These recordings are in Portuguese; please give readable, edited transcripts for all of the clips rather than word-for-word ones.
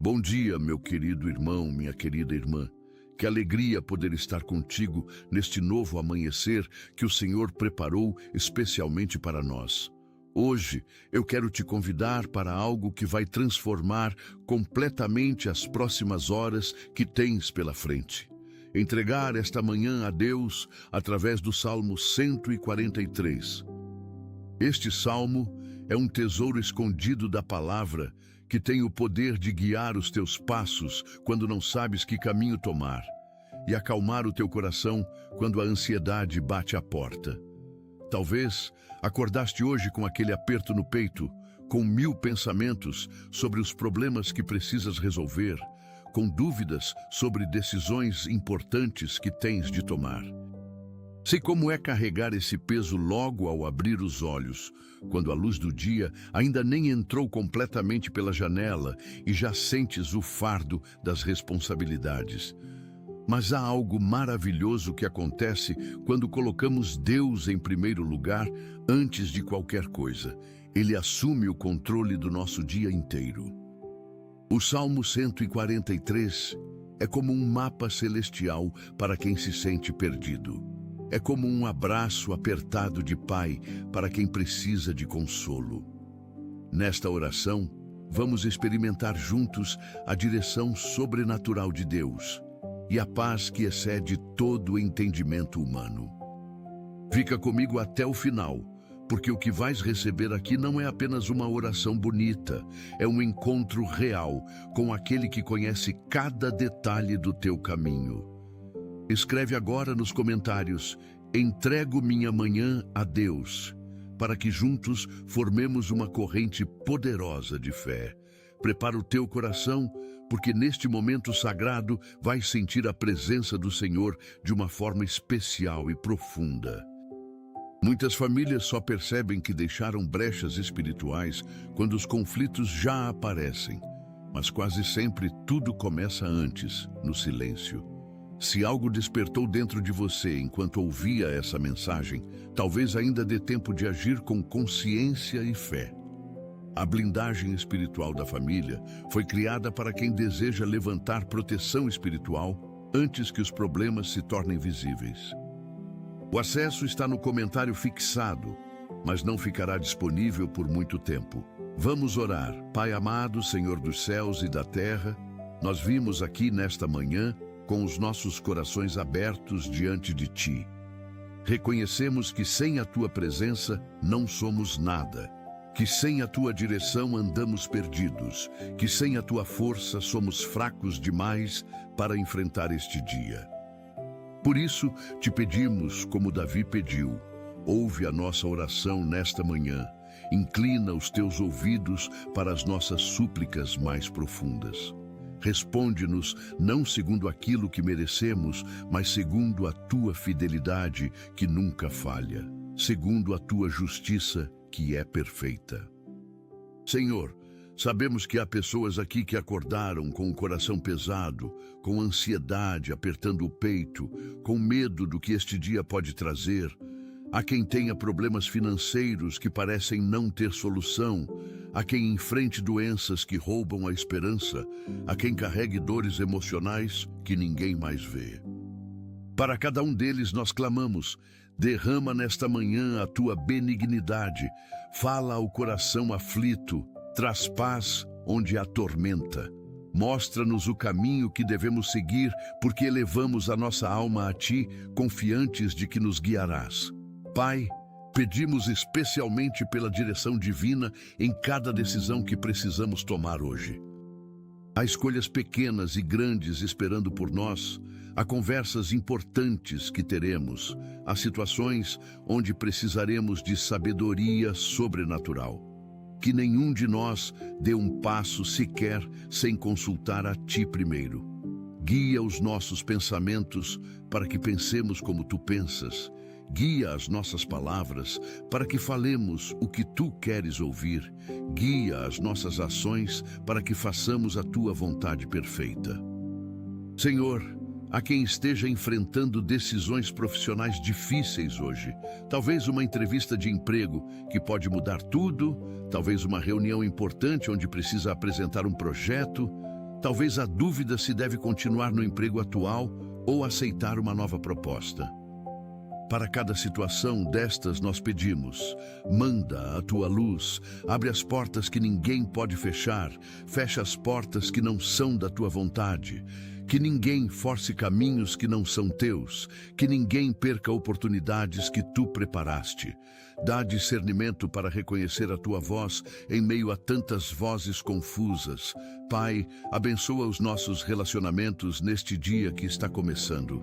Bom dia, meu querido irmão, minha querida irmã. Que alegria poder estar contigo neste novo amanhecer que o Senhor preparou especialmente para nós. Hoje eu quero te convidar para algo que vai transformar completamente as próximas horas que tens pela frente. Entregar esta manhã a Deus através do Salmo 143. Este salmo é um tesouro escondido da palavra que tem o poder de guiar os teus passos quando não sabes que caminho tomar e acalmar o teu coração quando a ansiedade bate à porta. Talvez acordaste hoje com aquele aperto no peito, com 1000 pensamentos sobre os problemas que precisas resolver, com dúvidas sobre decisões importantes que tens de tomar. Sei como é carregar esse peso logo ao abrir os olhos, quando a luz do dia ainda nem entrou completamente pela janela e já sentes o fardo das responsabilidades. Mas há algo maravilhoso que acontece quando colocamos Deus em primeiro lugar antes de qualquer coisa. Ele assume o controle do nosso dia inteiro. O Salmo 143 é como um mapa celestial para quem se sente perdido. É como um abraço apertado de pai para quem precisa de consolo. Nesta oração, vamos experimentar juntos a direção sobrenatural de Deus e a paz que excede todo o entendimento humano. Fica comigo até o final, porque o que vais receber aqui não é apenas uma oração bonita, é um encontro real com aquele que conhece cada detalhe do teu caminho. Escreve agora nos comentários: entrego minha manhã a Deus, para que juntos formemos uma corrente poderosa de fé. Prepara o teu coração, porque neste momento sagrado vais sentir a presença do Senhor de uma forma especial e profunda. Muitas famílias só percebem que deixaram brechas espirituais quando os conflitos já aparecem, mas quase sempre tudo começa antes, no silêncio. Se algo despertou dentro de você enquanto ouvia essa mensagem, talvez ainda dê tempo de agir com consciência e fé. A blindagem espiritual da família foi criada para quem deseja levantar proteção espiritual antes que os problemas se tornem visíveis. O acesso está no comentário fixado, mas não ficará disponível por muito tempo. Vamos orar. Pai amado, Senhor dos céus e da terra, nós vimos aqui nesta manhã com os nossos corações abertos diante de Ti. Reconhecemos que sem a Tua presença não somos nada, que sem a Tua direção andamos perdidos, que sem a Tua força somos fracos demais para enfrentar este dia. Por isso, te pedimos, como Davi pediu, ouve a nossa oração nesta manhã, inclina os Teus ouvidos para as nossas súplicas mais profundas. Responde-nos não segundo aquilo que merecemos, mas segundo a Tua fidelidade que nunca falha, segundo a Tua justiça que é perfeita. Senhor, sabemos que há pessoas aqui que acordaram com o coração pesado, com ansiedade apertando o peito, com medo do que este dia pode trazer. Há quem tenha problemas financeiros que parecem não ter solução, há quem enfrente doenças que roubam a esperança, há quem carregue dores emocionais que ninguém mais vê. Para cada um deles nós clamamos: derrama nesta manhã a Tua benignidade, fala ao coração aflito, traz paz onde há tormenta. Mostra-nos o caminho que devemos seguir, porque elevamos a nossa alma a Ti, confiantes de que nos guiarás. Pai, pedimos especialmente pela direção divina em cada decisão que precisamos tomar hoje. Há escolhas pequenas e grandes esperando por nós, há conversas importantes que teremos, há situações onde precisaremos de sabedoria sobrenatural. Que nenhum de nós dê um passo sequer sem consultar a Ti primeiro. Guia os nossos pensamentos para que pensemos como Tu pensas. Guia as nossas palavras para que falemos o que Tu queres ouvir. Guia as nossas ações para que façamos a Tua vontade perfeita. Senhor, há quem esteja enfrentando decisões profissionais difíceis hoje. Talvez uma entrevista de emprego que pode mudar tudo, talvez uma reunião importante onde precisa apresentar um projeto, Talvez a dúvida se deve continuar no emprego atual ou aceitar uma nova proposta. Para cada situação destas nós pedimos: manda a tua luz, abre as portas que ninguém pode fechar, fecha as portas que não são da tua vontade, que ninguém force caminhos que não são teus, que ninguém perca oportunidades que tu preparaste. Dá discernimento para reconhecer a tua voz em meio a tantas vozes confusas. Pai, abençoa os nossos relacionamentos neste dia que está começando.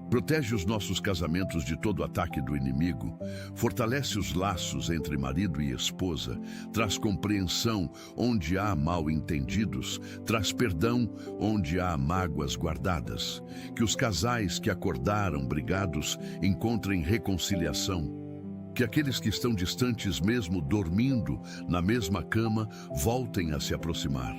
Protege os nossos casamentos de todo ataque do inimigo, fortalece os laços entre marido e esposa, traz compreensão onde há mal-entendidos, traz perdão onde há mágoas guardadas. Que os casais que acordaram brigados encontrem reconciliação. Que aqueles que estão distantes, mesmo dormindo na mesma cama, voltem a se aproximar.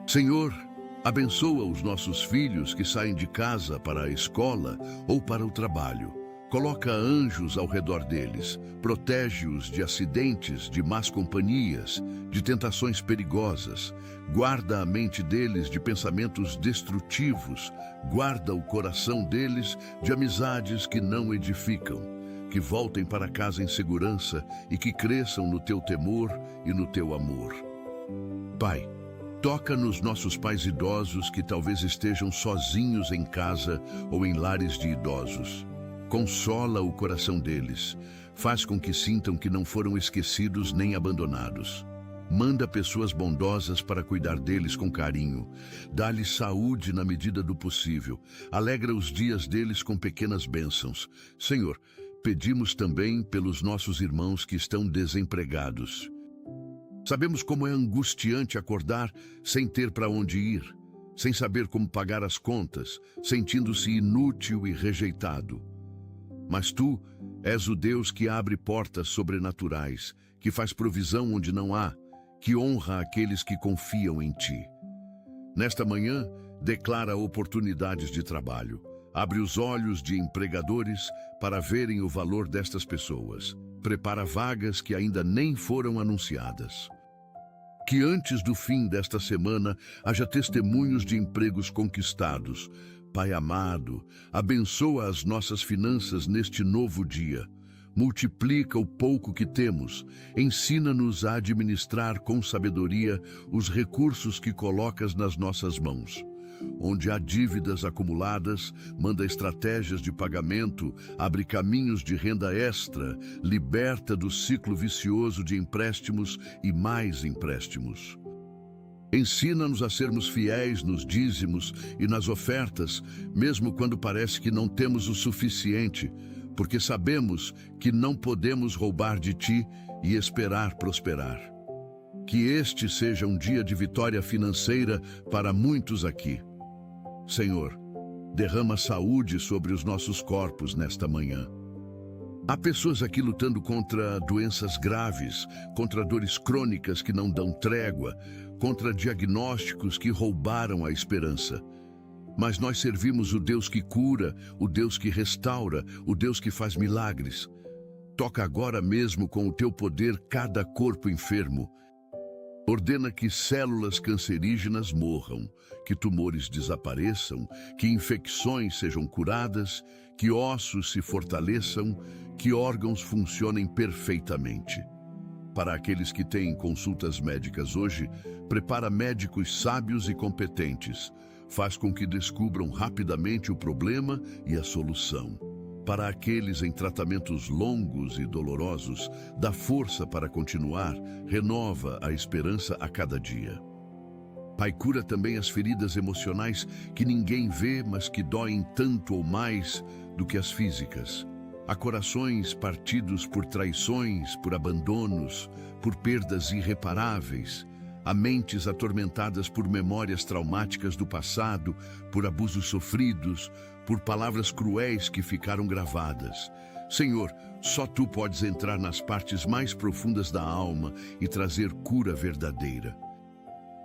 Senhor, abençoa os nossos filhos que saem de casa para a escola ou para o trabalho. Coloca anjos ao redor deles, protege-os de acidentes, de más companhias, de tentações perigosas. Guarda a mente deles de pensamentos destrutivos, guarda o coração deles de amizades que não edificam. Que voltem para casa em segurança e que cresçam no teu temor e no teu amor. Pai, toca nos nossos pais idosos que talvez estejam sozinhos em casa ou em lares de idosos. Consola o coração deles. Faz com que sintam que não foram esquecidos nem abandonados. Manda pessoas bondosas para cuidar deles com carinho. Dá-lhes saúde na medida do possível. Alegra os dias deles com pequenas bênçãos. Senhor, pedimos também pelos nossos irmãos que estão desempregados. Sabemos como é angustiante acordar sem ter para onde ir, sem saber como pagar as contas, sentindo-se inútil e rejeitado. Mas tu és o Deus que abre portas sobrenaturais, que faz provisão onde não há, que honra aqueles que confiam em ti. Nesta manhã, declara oportunidades de trabalho. Abre os olhos de empregadores para verem o valor destas pessoas. Prepara vagas que ainda nem foram anunciadas. Que antes do fim desta semana haja testemunhos de empregos conquistados. Pai amado, abençoa as nossas finanças neste novo dia. Multiplica o pouco que temos. Ensina-nos a administrar com sabedoria os recursos que colocas nas nossas mãos. Onde há dívidas acumuladas, manda estratégias de pagamento, abre caminhos de renda extra, liberta do ciclo vicioso de empréstimos e mais empréstimos. Ensina-nos a sermos fiéis nos dízimos e nas ofertas, mesmo quando parece que não temos o suficiente, porque sabemos que não podemos roubar de ti e esperar prosperar. Que este seja um dia de vitória financeira para muitos aqui. Senhor, derrama saúde sobre os nossos corpos nesta manhã. Há pessoas aqui lutando contra doenças graves, contra dores crônicas que não dão trégua, contra diagnósticos que roubaram a esperança. Mas nós servimos o Deus que cura, o Deus que restaura, o Deus que faz milagres. Toca agora mesmo com o teu poder cada corpo enfermo. Ordena que células cancerígenas morram, que tumores desapareçam, que infecções sejam curadas, que ossos se fortaleçam, que órgãos funcionem perfeitamente. Para aqueles que têm consultas médicas hoje, prepara médicos sábios e competentes. Faz com que descubram rapidamente o problema e a solução. Para aqueles em tratamentos longos e dolorosos, dá força para continuar, renova a esperança a cada dia. Pai, cura também as feridas emocionais que ninguém vê, mas que doem tanto ou mais do que as físicas. Há corações partidos por traições, por abandonos, por perdas irreparáveis. Há mentes atormentadas por memórias traumáticas do passado, por abusos sofridos, por palavras cruéis que ficaram gravadas. Senhor, só Tu podes entrar nas partes mais profundas da alma e trazer cura verdadeira.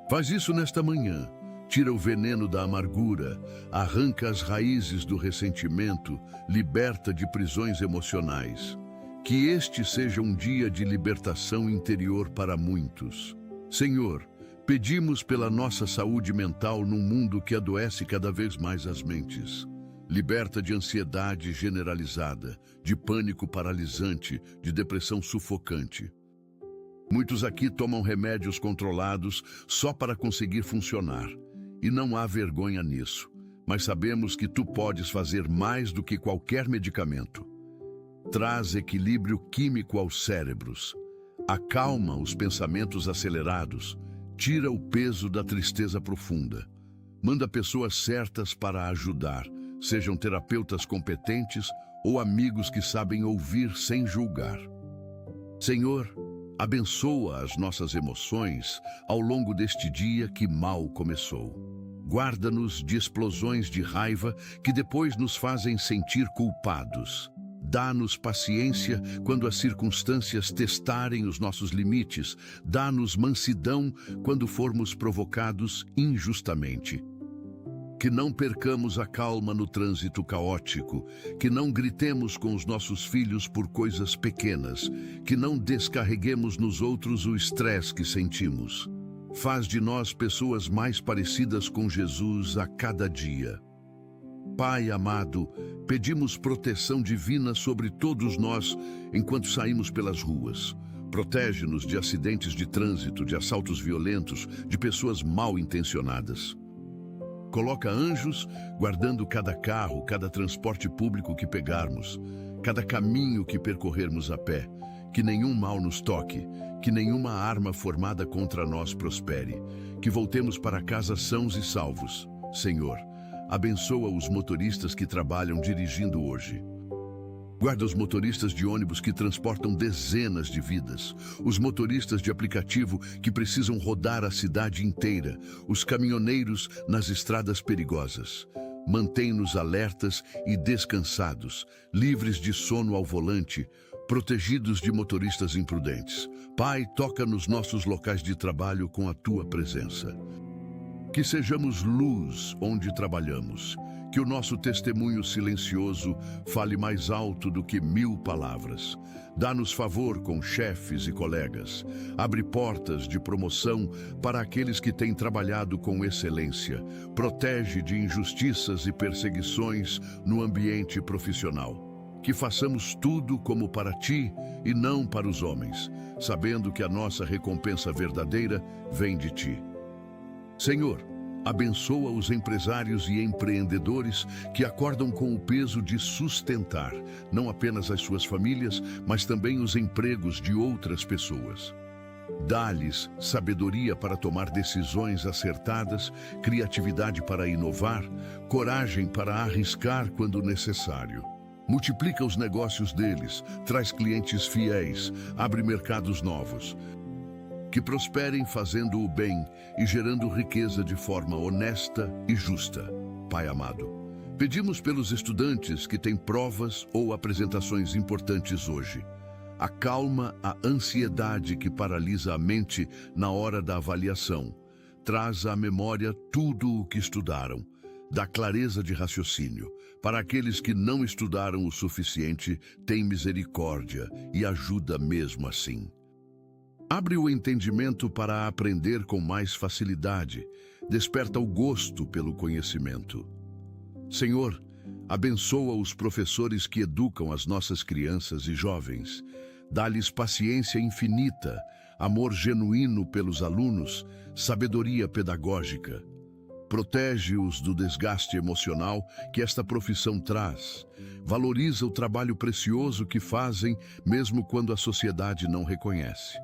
Faz isso nesta manhã. Tira o veneno da amargura, arranca as raízes do ressentimento, liberta de prisões emocionais. Que este seja um dia de libertação interior para muitos. Senhor, Pedimos pela nossa saúde mental num mundo que adoece cada vez mais as mentes. Liberta de ansiedade generalizada, de pânico paralisante, de depressão sufocante. Muitos aqui tomam remédios controlados só para conseguir funcionar. E não há vergonha nisso, mas sabemos que tu podes fazer mais do que qualquer medicamento. Traz equilíbrio químico aos cérebros. Acalma os pensamentos acelerados. Tira o peso da tristeza profunda. Manda pessoas certas para ajudar, sejam terapeutas competentes ou amigos que sabem ouvir sem julgar. Senhor, abençoa as nossas emoções ao longo deste dia que mal começou. Guarda-nos de explosões de raiva que depois nos fazem sentir culpados. Dá-nos paciência quando as circunstâncias testarem os nossos limites. Dá-nos mansidão quando formos provocados injustamente. Que não percamos a calma no trânsito caótico, que não gritemos com os nossos filhos por coisas pequenas, que não descarreguemos nos outros o estresse que sentimos. Faz de nós pessoas mais parecidas com Jesus a cada dia. Pai amado, pedimos proteção divina sobre todos nós enquanto saímos pelas ruas. Protege-nos de acidentes de trânsito, de assaltos violentos, de pessoas mal intencionadas. Coloca anjos guardando cada carro, cada transporte público que pegarmos, cada caminho que percorrermos a pé. Que nenhum mal nos toque, que nenhuma arma formada contra nós prospere. Que voltemos para casa sãos e salvos. Senhor, abençoa os motoristas que trabalham dirigindo hoje. Guarda os motoristas de ônibus que transportam dezenas de vidas, os motoristas de aplicativo que precisam rodar a cidade inteira, os caminhoneiros nas estradas perigosas. Mantém-nos alertas e descansados, livres de sono ao volante, protegidos de motoristas imprudentes. Pai, toca nos nossos locais de trabalho com a tua presença. Que sejamos luz onde trabalhamos, que o nosso testemunho silencioso fale mais alto do que 1000 palavras. Dá-nos favor com chefes e colegas. Abre portas de promoção para aqueles que têm trabalhado com excelência. Protege de injustiças e perseguições no ambiente profissional. Que façamos tudo como para ti e não para os homens, sabendo que a nossa recompensa verdadeira vem de ti. Senhor, abençoa os empresários e empreendedores que acordam com o peso de sustentar não apenas as suas famílias, mas também os empregos de outras pessoas. Dá-lhes sabedoria para tomar decisões acertadas, criatividade para inovar, coragem para arriscar quando necessário. Multiplica os negócios deles, traz clientes fiéis, abre mercados novos. Que prosperem fazendo o bem e gerando riqueza de forma honesta e justa. Pai amado, pedimos pelos estudantes que têm provas ou apresentações importantes hoje. Acalma a ansiedade que paralisa a mente na hora da avaliação. Traz à memória tudo o que estudaram. Dá clareza de raciocínio. Para aqueles que não estudaram o suficiente, tem misericórdia e ajuda mesmo assim. Abre o entendimento para aprender com mais facilidade. Desperta o gosto pelo conhecimento. Senhor, abençoa os professores que educam as nossas crianças e jovens. Dá-lhes paciência infinita, amor genuíno pelos alunos, sabedoria pedagógica. Protege-os do desgaste emocional que esta profissão traz. Valoriza o trabalho precioso que fazem, mesmo quando a sociedade não reconhece.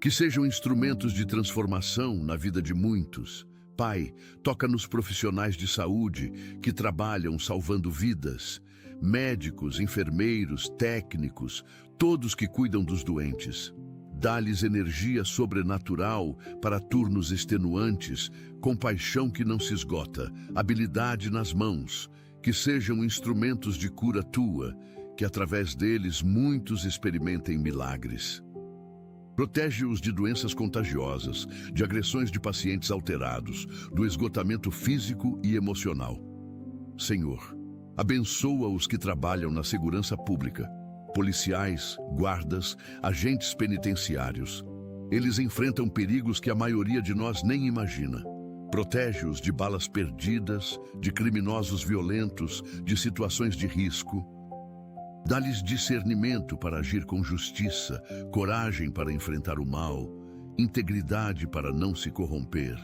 Que sejam instrumentos de transformação na vida de muitos. Pai, toca nos profissionais de saúde que trabalham salvando vidas. Médicos, enfermeiros, técnicos, todos que cuidam dos doentes. Dá-lhes energia sobrenatural para turnos extenuantes, compaixão que não se esgota, habilidade nas mãos, que sejam instrumentos de cura tua, que através deles muitos experimentem milagres. Protege-os de doenças contagiosas, de agressões de pacientes alterados, do esgotamento físico e emocional. Senhor, abençoa os que trabalham na segurança pública, policiais, guardas, agentes penitenciários. Eles enfrentam perigos que a maioria de nós nem imagina. Protege-os de balas perdidas, de criminosos violentos, de situações de risco. Dá-lhes discernimento para agir com justiça, coragem para enfrentar o mal, integridade para não se corromper.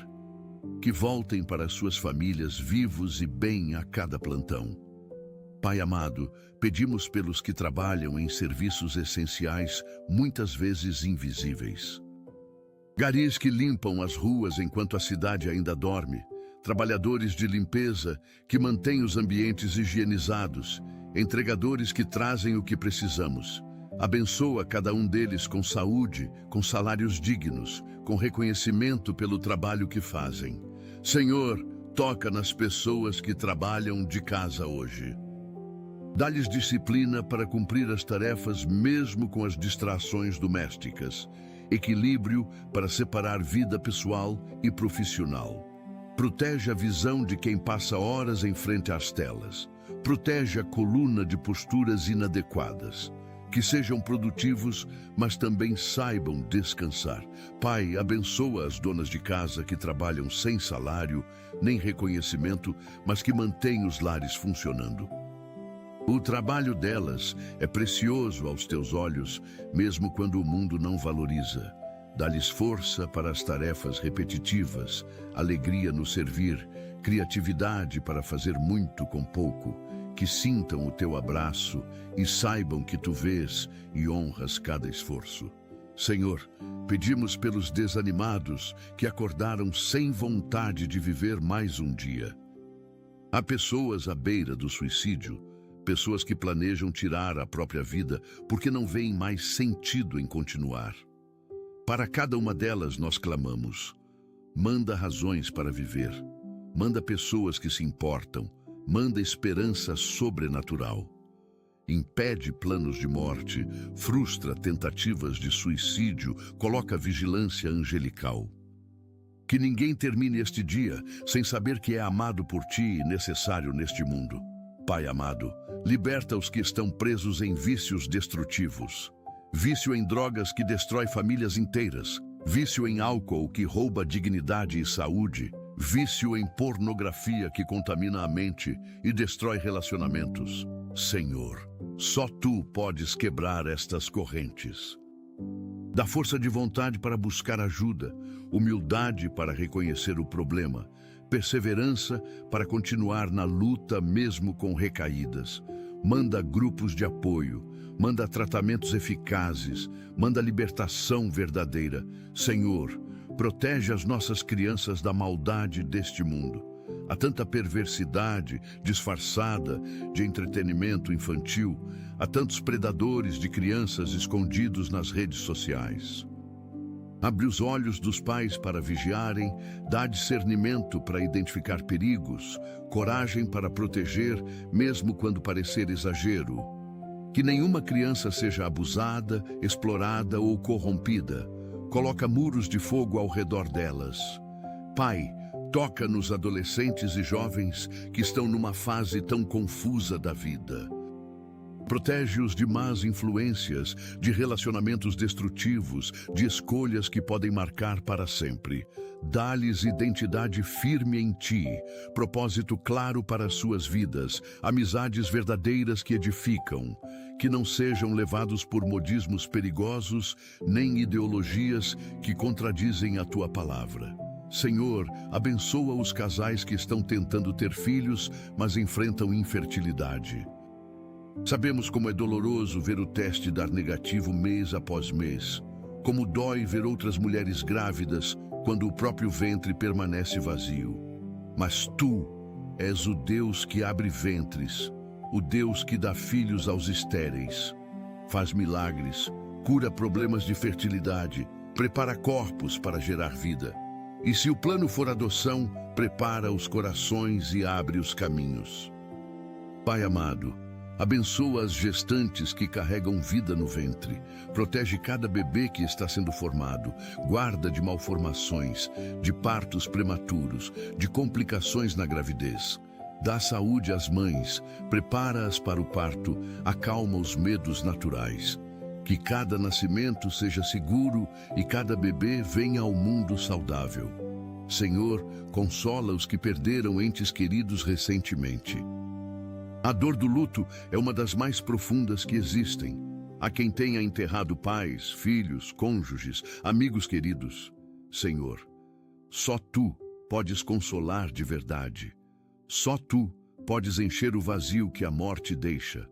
Que voltem para suas famílias vivos e bem a cada plantão. Pai amado, pedimos pelos que trabalham em serviços essenciais, muitas vezes invisíveis. Garis que limpam as ruas enquanto a cidade ainda dorme, trabalhadores de limpeza que mantêm os ambientes higienizados, entregadores que trazem o que precisamos. Abençoa cada um deles com saúde, com salários dignos, com reconhecimento pelo trabalho que fazem. Senhor, toca nas pessoas que trabalham de casa hoje. Dá-lhes disciplina para cumprir as tarefas mesmo com as distrações domésticas. Equilíbrio para separar vida pessoal e profissional. Protege a visão de quem passa horas em frente às telas. Protege a coluna de posturas inadequadas. Que sejam produtivos, mas também saibam descansar. Pai, abençoa as donas de casa que trabalham sem salário, nem reconhecimento, mas que mantêm os lares funcionando. O trabalho delas é precioso aos teus olhos, mesmo quando o mundo não valoriza. Dá-lhes força para as tarefas repetitivas, alegria no servir, criatividade para fazer muito com pouco. Que sintam o teu abraço e saibam que tu vês e honras cada esforço. Senhor, pedimos pelos desanimados que acordaram sem vontade de viver mais um dia. Há pessoas à beira do suicídio, pessoas que planejam tirar a própria vida porque não veem mais sentido em continuar. Para cada uma delas nós clamamos. Manda razões para viver. Manda pessoas que se importam. Manda esperança sobrenatural. Impede planos de morte, frustra tentativas de suicídio, coloca vigilância angelical. Que ninguém termine este dia sem saber que é amado por ti e necessário neste mundo. Pai amado, liberta os que estão presos em vícios destrutivos. Vício em drogas que destrói famílias inteiras. Vício em álcool que rouba dignidade e saúde. Vício em pornografia que contamina a mente e destrói relacionamentos. Senhor, só Tu podes quebrar estas correntes. Dá força de vontade para buscar ajuda, humildade para reconhecer o problema, perseverança para continuar na luta mesmo com recaídas. Manda grupos de apoio, manda tratamentos eficazes, manda libertação verdadeira. Senhor, protege as nossas crianças da maldade deste mundo. Há tanta perversidade disfarçada de entretenimento infantil. Há tantos predadores de crianças escondidos nas redes sociais. Abre os olhos dos pais para vigiarem, dá discernimento para identificar perigos, coragem para proteger, mesmo quando parecer exagero. Que nenhuma criança seja abusada, explorada ou corrompida. Coloca muros de fogo ao redor delas. Pai, toca nos adolescentes e jovens que estão numa fase tão confusa da vida. Protege-os de más influências, de relacionamentos destrutivos, de escolhas que podem marcar para sempre. Dá-lhes identidade firme em Ti, propósito claro para suas vidas, amizades verdadeiras que edificam. Que não sejam levados por modismos perigosos, nem ideologias que contradizem a Tua palavra. Senhor, abençoa os casais que estão tentando ter filhos, mas enfrentam infertilidade. Sabemos como é doloroso ver o teste dar negativo mês após mês. Como dói ver outras mulheres grávidas quando o próprio ventre permanece vazio. Mas Tu és o Deus que abre ventres, o Deus que dá filhos aos estéreis. Faz milagres, cura problemas de fertilidade, prepara corpos para gerar vida. E se o plano for adoção, prepara os corações e abre os caminhos. Pai amado, abençoa as gestantes que carregam vida no ventre. Protege cada bebê que está sendo formado. Guarda de malformações, de partos prematuros, de complicações na gravidez. Dá saúde às mães, prepara-as para o parto, acalma os medos naturais. Que cada nascimento seja seguro e cada bebê venha ao mundo saudável. Senhor, consola os que perderam entes queridos recentemente. A dor do luto é uma das mais profundas que existem. Há quem tenha enterrado pais, filhos, cônjuges, amigos queridos. Senhor, só Tu podes consolar de verdade. Só Tu podes encher o vazio que a morte deixa.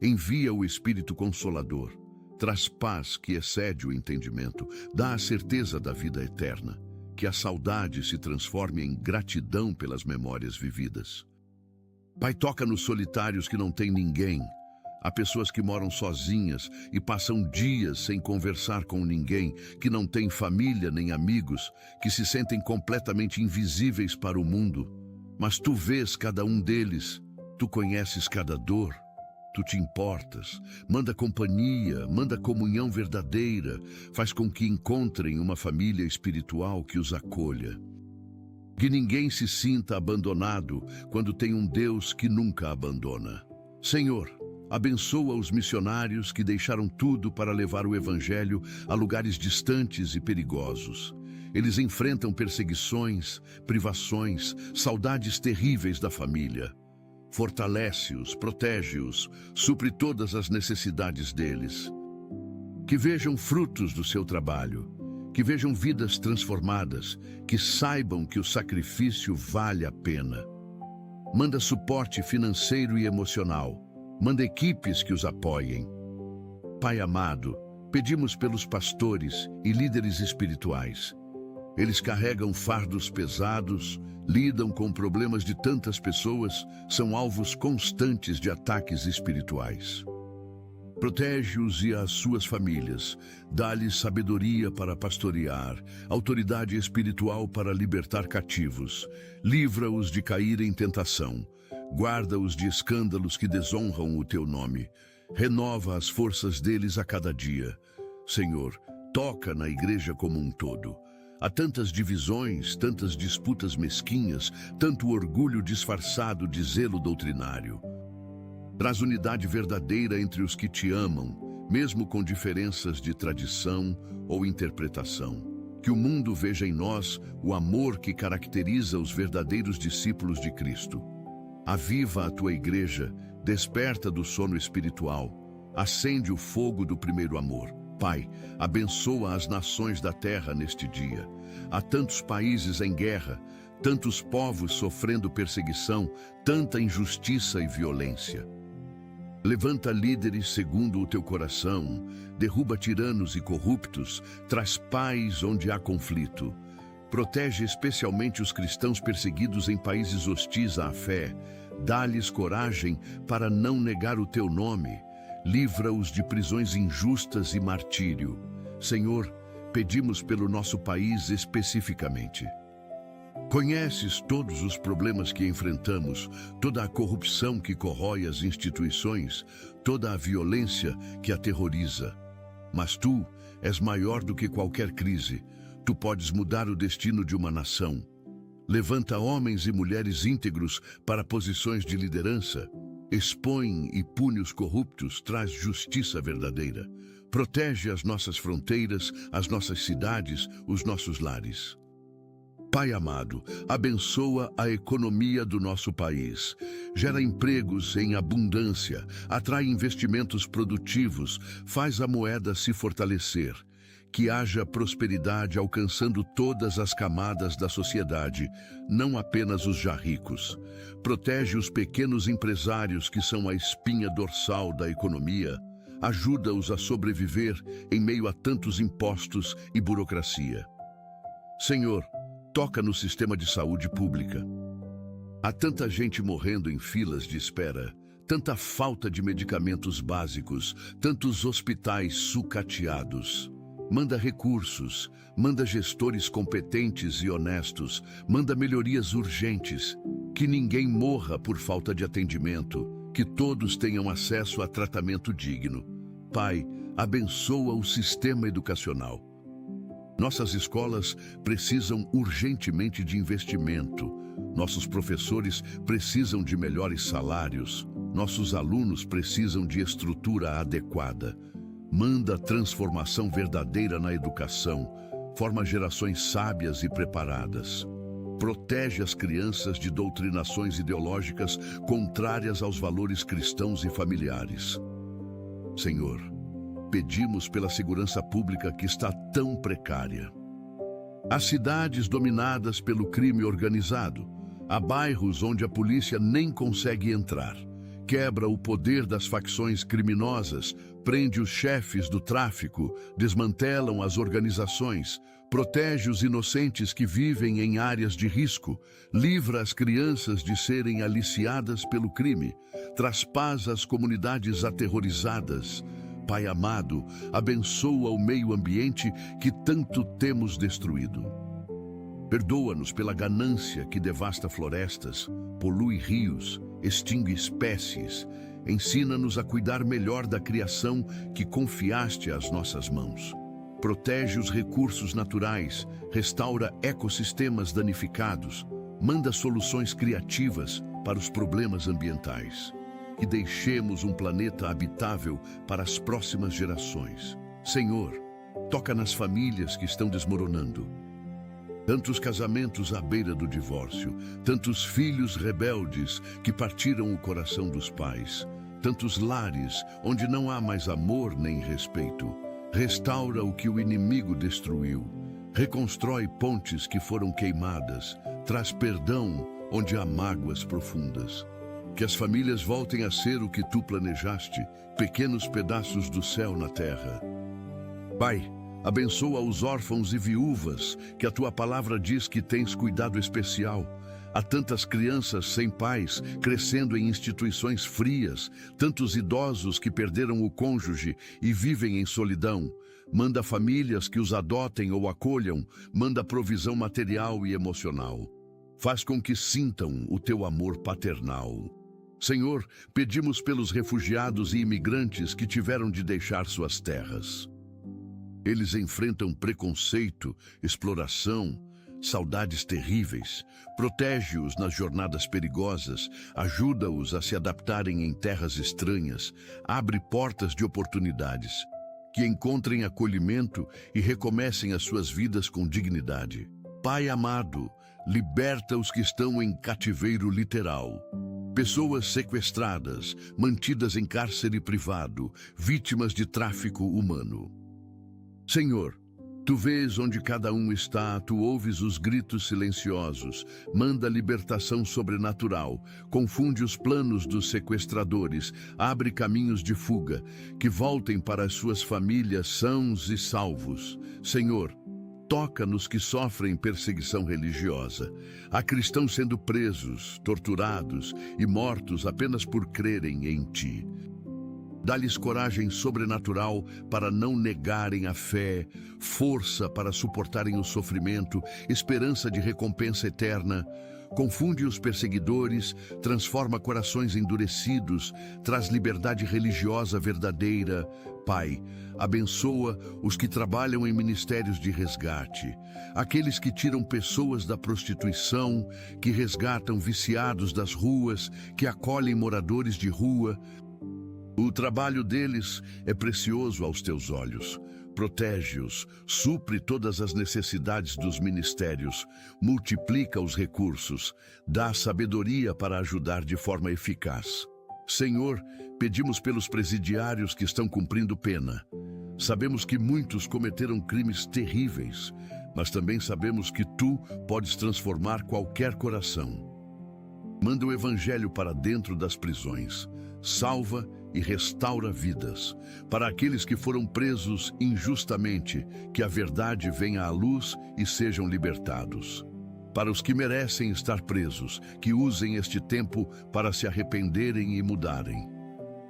Envia o Espírito Consolador. Traz paz que excede o entendimento. Dá a certeza da vida eterna. Que a saudade se transforme em gratidão pelas memórias vividas. Pai, toca nos solitários que não têm ninguém. Há pessoas que moram sozinhas e passam dias sem conversar com ninguém, que não têm família nem amigos, que se sentem completamente invisíveis para o mundo. Mas Tu vês cada um deles, Tu conheces cada dor, Tu te importas, manda companhia, manda comunhão verdadeira, faz com que encontrem uma família espiritual que os acolha. Que ninguém se sinta abandonado quando tem um Deus que nunca abandona. Senhor, abençoa os missionários que deixaram tudo para levar o Evangelho a lugares distantes e perigosos. Eles enfrentam perseguições, privações, saudades terríveis da família. Fortalece-os, protege-os, supre todas as necessidades deles. Que vejam frutos do seu trabalho, que vejam vidas transformadas, que saibam que o sacrifício vale a pena. Manda suporte financeiro e emocional. Manda equipes que os apoiem. Pai amado, pedimos pelos pastores e líderes espirituais. Eles carregam fardos pesados, lidam com problemas de tantas pessoas, são alvos constantes de ataques espirituais. Protege-os e as suas famílias, dá-lhes sabedoria para pastorear, autoridade espiritual para libertar cativos, livra-os de cair em tentação, guarda-os de escândalos que desonram o Teu nome, renova as forças deles a cada dia. Senhor, toca na igreja como um todo. Há tantas divisões, tantas disputas mesquinhas, tanto orgulho disfarçado de zelo doutrinário. Traz unidade verdadeira entre os que Te amam, mesmo com diferenças de tradição ou interpretação. Que o mundo veja em nós o amor que caracteriza os verdadeiros discípulos de Cristo. Aviva a Tua igreja, desperta do sono espiritual, acende o fogo do primeiro amor. Pai, abençoa as nações da terra neste dia. Há tantos países em guerra, tantos povos sofrendo perseguição, tanta injustiça e violência. Levanta líderes segundo o Teu coração, derruba tiranos e corruptos, traz paz onde há conflito. Protege especialmente os cristãos perseguidos em países hostis à fé. Dá-lhes coragem para não negar o Teu nome. Livra-os de prisões injustas e martírio. Senhor, pedimos pelo nosso país especificamente. Conheces todos os problemas que enfrentamos, toda a corrupção que corrói as instituições, toda a violência que aterroriza. Mas Tu és maior do que qualquer crise. Tu podes mudar o destino de uma nação. Levanta homens e mulheres íntegros para posições de liderança. Expõe e pune os corruptos, traz justiça verdadeira. Protege as nossas fronteiras, as nossas cidades, os nossos lares. Pai amado, abençoa a economia do nosso país. Gera empregos em abundância, atrai investimentos produtivos, faz a moeda se fortalecer. Que haja prosperidade alcançando todas as camadas da sociedade, não apenas os já ricos. Protege os pequenos empresários que são a espinha dorsal da economia. Ajuda-os a sobreviver em meio a tantos impostos e burocracia. Senhor, toca no sistema de saúde pública. Há tanta gente morrendo em filas de espera, tanta falta de medicamentos básicos, tantos hospitais sucateados. Manda recursos, manda gestores competentes e honestos, manda melhorias urgentes, que ninguém morra por falta de atendimento, que todos tenham acesso a tratamento digno. Pai, abençoa o sistema educacional. Nossas escolas precisam urgentemente de investimento. Nossos professores precisam de melhores salários. Nossos alunos precisam de estrutura adequada. Manda transformação verdadeira na educação, forma gerações sábias e preparadas. Protege as crianças de doutrinações ideológicas contrárias aos valores cristãos e familiares. Senhor, pedimos pela segurança pública que está tão precária. Há cidades dominadas pelo crime organizado. Há bairros onde a polícia nem consegue entrar. Quebra o poder das facções criminosas, prende os chefes do tráfico, desmantelam as organizações, protege os inocentes que vivem em áreas de risco, livra as crianças de serem aliciadas pelo crime, traz paz às comunidades aterrorizadas. Pai amado, abençoa o meio ambiente que tanto temos destruído. Perdoa-nos pela ganância que devasta florestas, polui rios, extingue espécies. Ensina-nos a cuidar melhor da criação que confiaste às nossas mãos. Protege os recursos naturais, restaura ecossistemas danificados, manda soluções criativas para os problemas ambientais. E deixemos um planeta habitável para as próximas gerações. Senhor, toca nas famílias que estão desmoronando. Tantos casamentos à beira do divórcio, tantos filhos rebeldes que partiram o coração dos pais, tantos lares onde não há mais amor nem respeito. Restaura o que o inimigo destruiu, reconstrói pontes que foram queimadas, traz perdão onde há mágoas profundas. Que as famílias voltem a ser o que tu planejaste, pequenos pedaços do céu na terra. Pai, abençoa os órfãos e viúvas, que a tua palavra diz que tens cuidado especial. Há tantas crianças sem pais, crescendo em instituições frias, tantos idosos que perderam o cônjuge e vivem em solidão. Manda famílias que os adotem ou acolham, manda provisão material e emocional. Faz com que sintam o teu amor paternal. Senhor, pedimos pelos refugiados e imigrantes que tiveram de deixar suas terras. Eles enfrentam preconceito, exploração, saudades terríveis. Protege-os nas jornadas perigosas, ajuda-os a se adaptarem em terras estranhas, abre portas de oportunidades, que encontrem acolhimento e recomecem as suas vidas com dignidade. Pai amado, liberta os que estão em cativeiro literal. Pessoas sequestradas, mantidas em cárcere privado, vítimas de tráfico humano. Senhor, tu vês onde cada um está, tu ouves os gritos silenciosos, manda libertação sobrenatural, confunde os planos dos sequestradores, abre caminhos de fuga, que voltem para as suas famílias sãos e salvos. Senhor, toca nos que sofrem perseguição religiosa. Há cristãos sendo presos, torturados e mortos apenas por crerem em ti. Dá-lhes coragem sobrenatural para não negarem a fé, força para suportarem o sofrimento, esperança de recompensa eterna. Confunde os perseguidores, transforma corações endurecidos, traz liberdade religiosa verdadeira. Pai, abençoa os que trabalham em ministérios de resgate, aqueles que tiram pessoas da prostituição, que resgatam viciados das ruas, que acolhem moradores de rua. O trabalho deles é precioso aos teus olhos. Protege-os, supre todas as necessidades dos ministérios, multiplica os recursos, dá sabedoria para ajudar de forma eficaz. Senhor, pedimos pelos presidiários que estão cumprindo pena. Sabemos que muitos cometeram crimes terríveis, mas também sabemos que tu podes transformar qualquer coração. Manda o evangelho para dentro das prisões, salva e restaura vidas. Para aqueles que foram presos injustamente, que a verdade venha à luz e sejam libertados. Para os que merecem estar presos, que usem este tempo para se arrependerem e mudarem.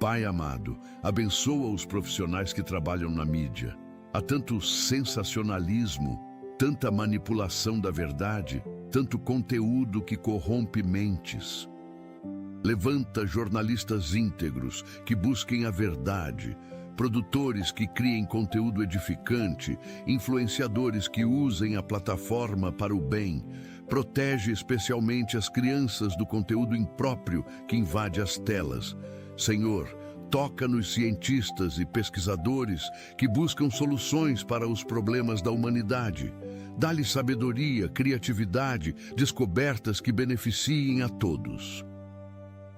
Pai amado, abençoa os profissionais que trabalham na mídia. Há tanto sensacionalismo, tanta manipulação da verdade, tanto conteúdo que corrompe mentes. Levanta jornalistas íntegros que busquem a verdade, produtores que criem conteúdo edificante, influenciadores que usem a plataforma para o bem. Protege especialmente as crianças do conteúdo impróprio que invade as telas. Senhor, Toca nos cientistas e pesquisadores que buscam soluções para os problemas da humanidade. Dá-lhes sabedoria, criatividade, descobertas que beneficiem a todos.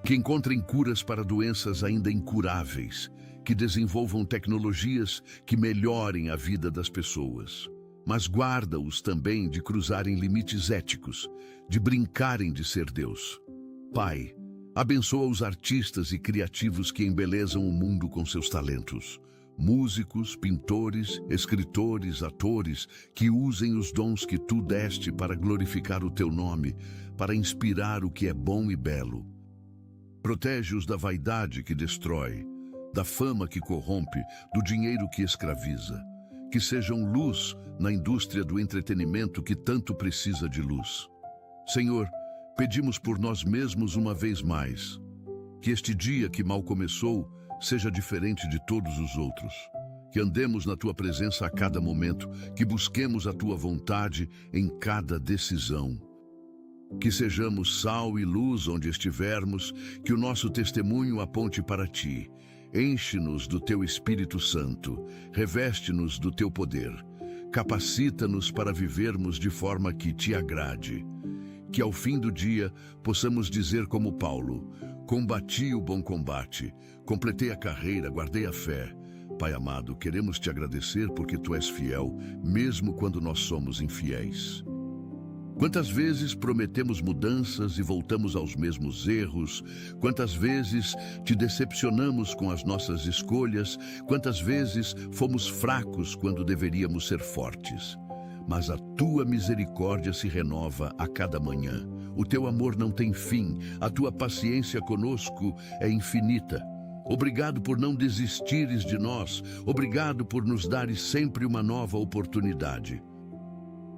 Que encontrem curas para doenças ainda incuráveis, que desenvolvam tecnologias que melhorem a vida das pessoas. Mas guarda-os também de cruzarem limites éticos, de brincarem de ser Deus. Pai, abençoa os artistas e criativos que embelezam o mundo com seus talentos. Músicos, pintores, escritores, atores, que usem os dons que tu deste para glorificar o teu nome, para inspirar o que é bom e belo. Protege-os da vaidade que destrói, da fama que corrompe, do dinheiro que escraviza. Que sejam luz na indústria do entretenimento que tanto precisa de luz. Senhor, pedimos por nós mesmos uma vez mais, que este dia que mal começou seja diferente de todos os outros, que andemos na Tua presença a cada momento, que busquemos a Tua vontade em cada decisão, que sejamos sal e luz onde estivermos, que o nosso testemunho aponte para Ti. Enche-nos do Teu Espírito Santo, reveste-nos do Teu poder, capacita-nos para vivermos de forma que Te agrade. Que ao fim do dia possamos dizer como Paulo: combati o bom combate, completei a carreira, guardei a fé. Pai amado, queremos Te agradecer porque Tu és fiel, mesmo quando nós somos infiéis. Quantas vezes prometemos mudanças e voltamos aos mesmos erros? Quantas vezes Te decepcionamos com as nossas escolhas? Quantas vezes fomos fracos quando deveríamos ser fortes? Mas a Tua misericórdia se renova a cada manhã. O Teu amor não tem fim, a Tua paciência conosco é infinita. Obrigado por não desistires de nós, obrigado por nos dares sempre uma nova oportunidade.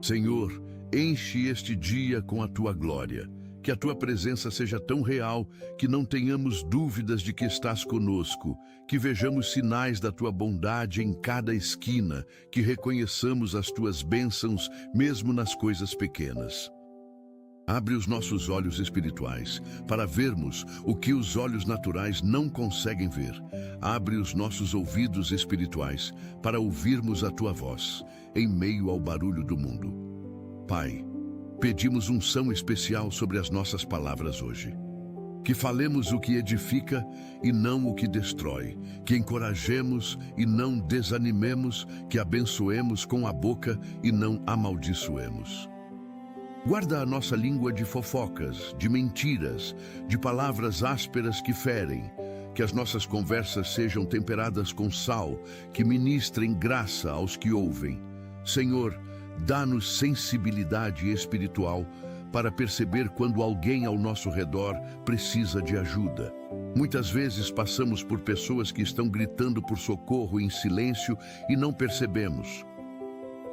Senhor, enche este dia com a Tua glória, que a Tua presença seja tão real que não tenhamos dúvidas de que estás conosco, que vejamos sinais da Tua bondade em cada esquina, que reconheçamos as Tuas bênçãos mesmo nas coisas pequenas. Abre os nossos olhos espirituais para vermos o que os olhos naturais não conseguem ver. Abre os nossos ouvidos espirituais para ouvirmos a Tua voz em meio ao barulho do mundo. Pai, pedimos unção especial sobre as nossas palavras hoje. Que falemos o que edifica e não o que destrói. Que encorajemos e não desanimemos. Que abençoemos com a boca e não amaldiçoemos. Guarda a nossa língua de fofocas, de mentiras, de palavras ásperas que ferem. Que as nossas conversas sejam temperadas com sal, que ministrem graça aos que ouvem. Senhor, dá-nos sensibilidade espiritual para perceber quando alguém ao nosso redor precisa de ajuda. Muitas vezes passamos por pessoas que estão gritando por socorro em silêncio e não percebemos.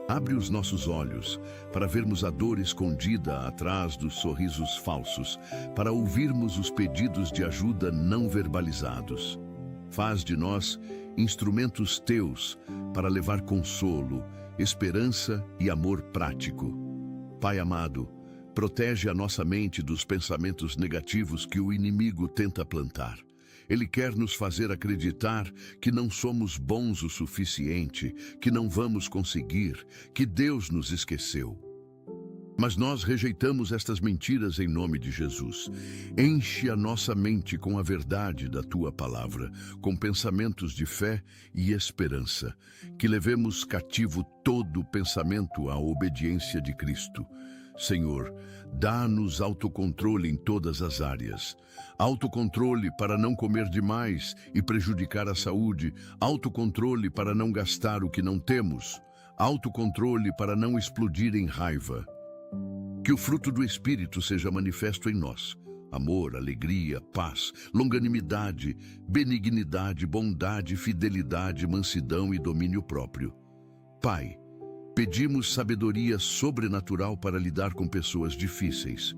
Abre os nossos olhos para vermos a dor escondida atrás dos sorrisos falsos, para ouvirmos os pedidos de ajuda não verbalizados. Faz de nós instrumentos Teus para levar consolo, esperança e amor prático. Pai amado, protege a nossa mente dos pensamentos negativos que o inimigo tenta plantar. Ele quer nos fazer acreditar que não somos bons o suficiente, que não vamos conseguir, que Deus nos esqueceu. Mas nós rejeitamos estas mentiras em nome de Jesus. Enche a nossa mente com a verdade da Tua palavra, com pensamentos de fé e esperança, que levemos cativo todo o pensamento à obediência de Cristo. Senhor, dá-nos autocontrole em todas as áreas. Autocontrole para não comer demais e prejudicar a saúde. Autocontrole para não gastar o que não temos. Autocontrole para não explodir em raiva. Que o fruto do Espírito seja manifesto em nós. Amor, alegria, paz, longanimidade, benignidade, bondade, fidelidade, mansidão e domínio próprio. Pai, pedimos sabedoria sobrenatural para lidar com pessoas difíceis.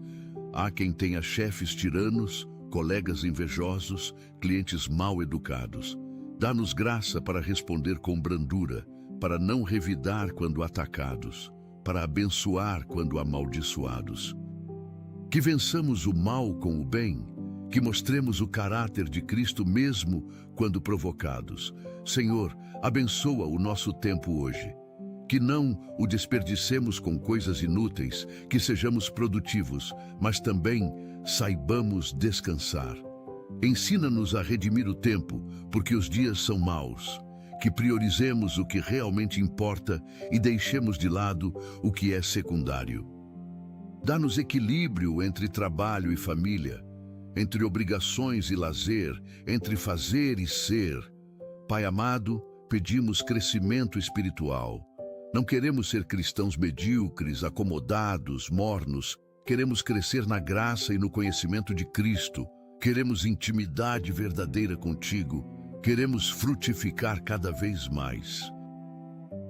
Há quem tenha chefes tiranos, colegas invejosos, clientes mal educados. Dá-nos graça para responder com brandura, para não revidar quando atacados, para abençoar quando amaldiçoados. Que vençamos o mal com o bem, que mostremos o caráter de Cristo mesmo quando provocados. Senhor, abençoa o nosso tempo hoje. Que não o desperdicemos com coisas inúteis, que sejamos produtivos, mas também saibamos descansar. Ensina-nos a redimir o tempo, porque os dias são maus. Que priorizemos o que realmente importa e deixemos de lado o que é secundário. Dá-nos equilíbrio entre trabalho e família, entre obrigações e lazer, entre fazer e ser. Pai amado, pedimos crescimento espiritual. Não queremos ser cristãos medíocres, acomodados, mornos. Queremos crescer na graça e no conhecimento de Cristo. Queremos intimidade verdadeira contigo. Queremos frutificar cada vez mais.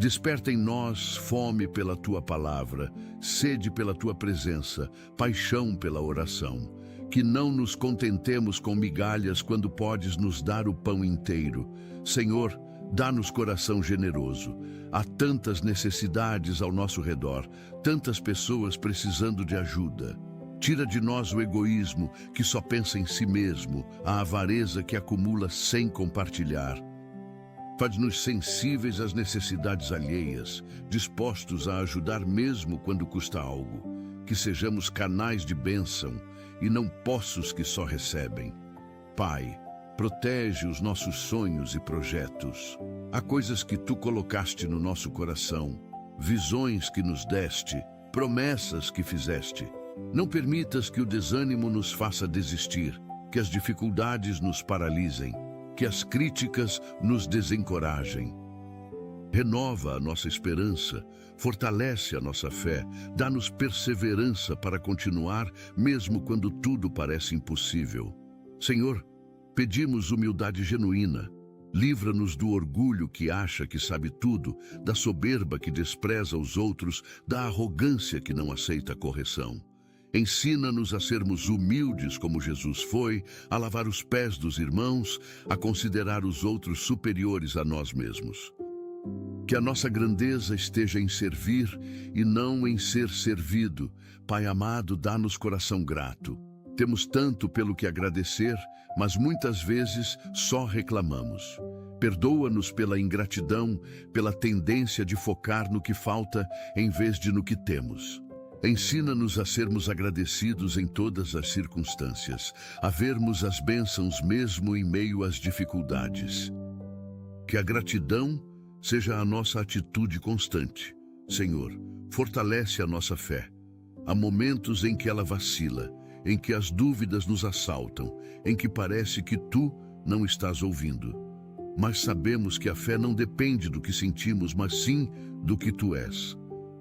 Desperta em nós fome pela tua palavra, sede pela tua presença, paixão pela oração. Que não nos contentemos com migalhas quando podes nos dar o pão inteiro. Senhor, dá-nos coração generoso. Há tantas necessidades ao nosso redor, tantas pessoas precisando de ajuda. Tira de nós o egoísmo que só pensa em si mesmo, a avareza que acumula sem compartilhar. Faz-nos sensíveis às necessidades alheias, dispostos a ajudar mesmo quando custa algo. Que sejamos canais de bênção e não poços que só recebem. Pai, protege os nossos sonhos e projetos. Há coisas que tu colocaste no nosso coração, visões que nos deste, promessas que fizeste. Não permitas que o desânimo nos faça desistir, que as dificuldades nos paralisem, que as críticas nos desencorajem. Renova a nossa esperança, fortalece a nossa fé, dá-nos perseverança para continuar, mesmo quando tudo parece impossível. Senhor, pedimos humildade genuína. Livra-nos do orgulho que acha que sabe tudo, da soberba que despreza os outros, da arrogância que não aceita a correção. Ensina-nos a sermos humildes como Jesus foi, a lavar os pés dos irmãos, a considerar os outros superiores a nós mesmos. Que a nossa grandeza esteja em servir e não em ser servido. Pai amado, dá-nos coração grato. Temos tanto pelo que agradecer, mas muitas vezes só reclamamos. Perdoa-nos pela ingratidão, pela tendência de focar no que falta em vez de no que temos. Ensina-nos a sermos agradecidos em todas as circunstâncias, a vermos as bênçãos mesmo em meio às dificuldades. Que a gratidão seja a nossa atitude constante. Senhor, fortalece a nossa fé. Há momentos em que ela vacila, em que as dúvidas nos assaltam, em que parece que tu não estás ouvindo. Mas sabemos que a fé não depende do que sentimos, mas sim do que tu és.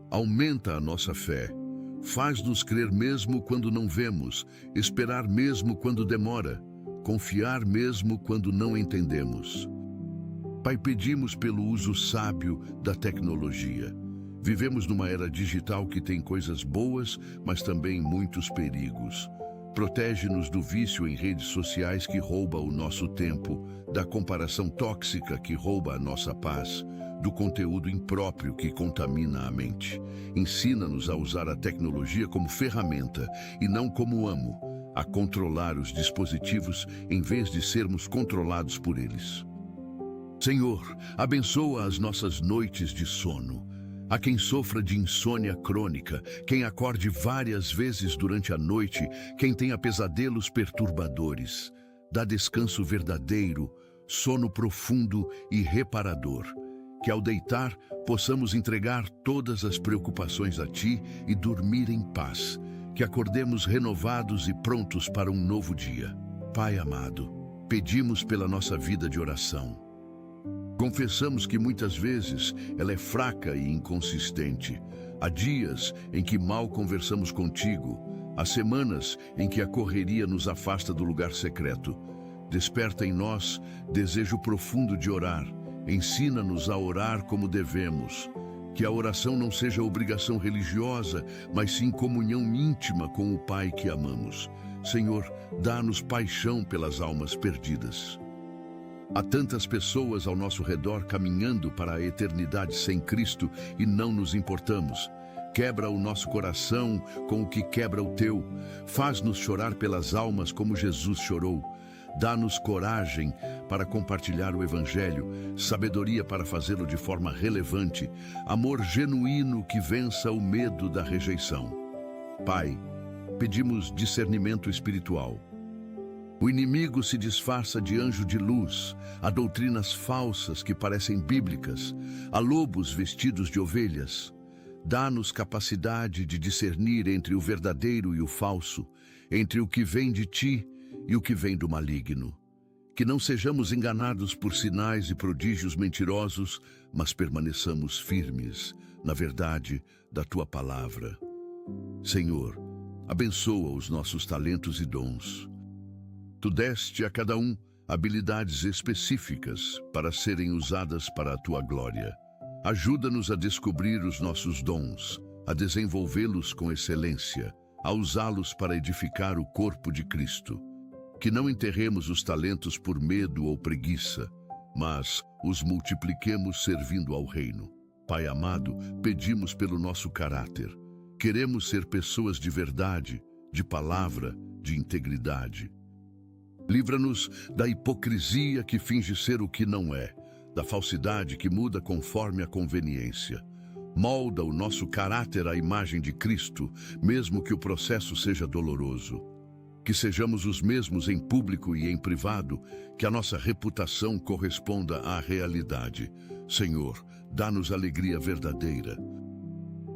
Aumenta a nossa fé. Faz-nos crer mesmo quando não vemos, esperar mesmo quando demora, confiar mesmo quando não entendemos. Pai, pedimos pelo uso sábio da tecnologia. Vivemos numa era digital que tem coisas boas, mas também muitos perigos. Protege-nos do vício em redes sociais que rouba o nosso tempo, da comparação tóxica que rouba a nossa paz, do conteúdo impróprio que contamina a mente. Ensina-nos a usar a tecnologia como ferramenta e não como amo, a controlar os dispositivos em vez de sermos controlados por eles. Senhor, abençoa as nossas noites de sono. A quem sofra de insônia crônica, quem acorde várias vezes durante a noite, quem tenha pesadelos perturbadores, dá descanso verdadeiro, sono profundo e reparador. Que ao deitar possamos entregar todas as preocupações a Ti e dormir em paz. Que acordemos renovados e prontos para um novo dia. Pai amado, pedimos pela nossa vida de oração. Confessamos que muitas vezes ela é fraca e inconsistente. Há dias em que mal conversamos contigo. Há semanas em que a correria nos afasta do lugar secreto. Desperta em nós desejo profundo de orar. Ensina-nos a orar como devemos. Que a oração não seja obrigação religiosa, mas sim comunhão íntima com o Pai que amamos. Senhor, dá-nos paixão pelas almas perdidas. Há tantas pessoas ao nosso redor caminhando para a eternidade sem Cristo e não nos importamos. Quebra o nosso coração com o que quebra o teu. Faz-nos chorar pelas almas como Jesus chorou. Dá-nos coragem para compartilhar o Evangelho, sabedoria para fazê-lo de forma relevante, amor genuíno que vença o medo da rejeição. Pai, pedimos discernimento espiritual. O inimigo se disfarça de anjo de luz, há doutrinas falsas que parecem bíblicas, há lobos vestidos de ovelhas. Dá-nos capacidade de discernir entre o verdadeiro e o falso, entre o que vem de ti e o que vem do maligno. Que não sejamos enganados por sinais e prodígios mentirosos, mas permaneçamos firmes na verdade da tua palavra. Senhor, abençoa os nossos talentos e dons. Tu deste a cada um habilidades específicas para serem usadas para a tua glória. Ajuda-nos a descobrir os nossos dons, a desenvolvê-los com excelência, a usá-los para edificar o corpo de Cristo. Que não enterremos os talentos por medo ou preguiça, mas os multipliquemos servindo ao reino. Pai amado, pedimos pelo nosso caráter. Queremos ser pessoas de verdade, de palavra, de integridade. Livra-nos da hipocrisia que finge ser o que não é, da falsidade que muda conforme a conveniência. Molda o nosso caráter à imagem de Cristo, mesmo que o processo seja doloroso. Que sejamos os mesmos em público e em privado, que a nossa reputação corresponda à realidade. Senhor, dá-nos alegria verdadeira.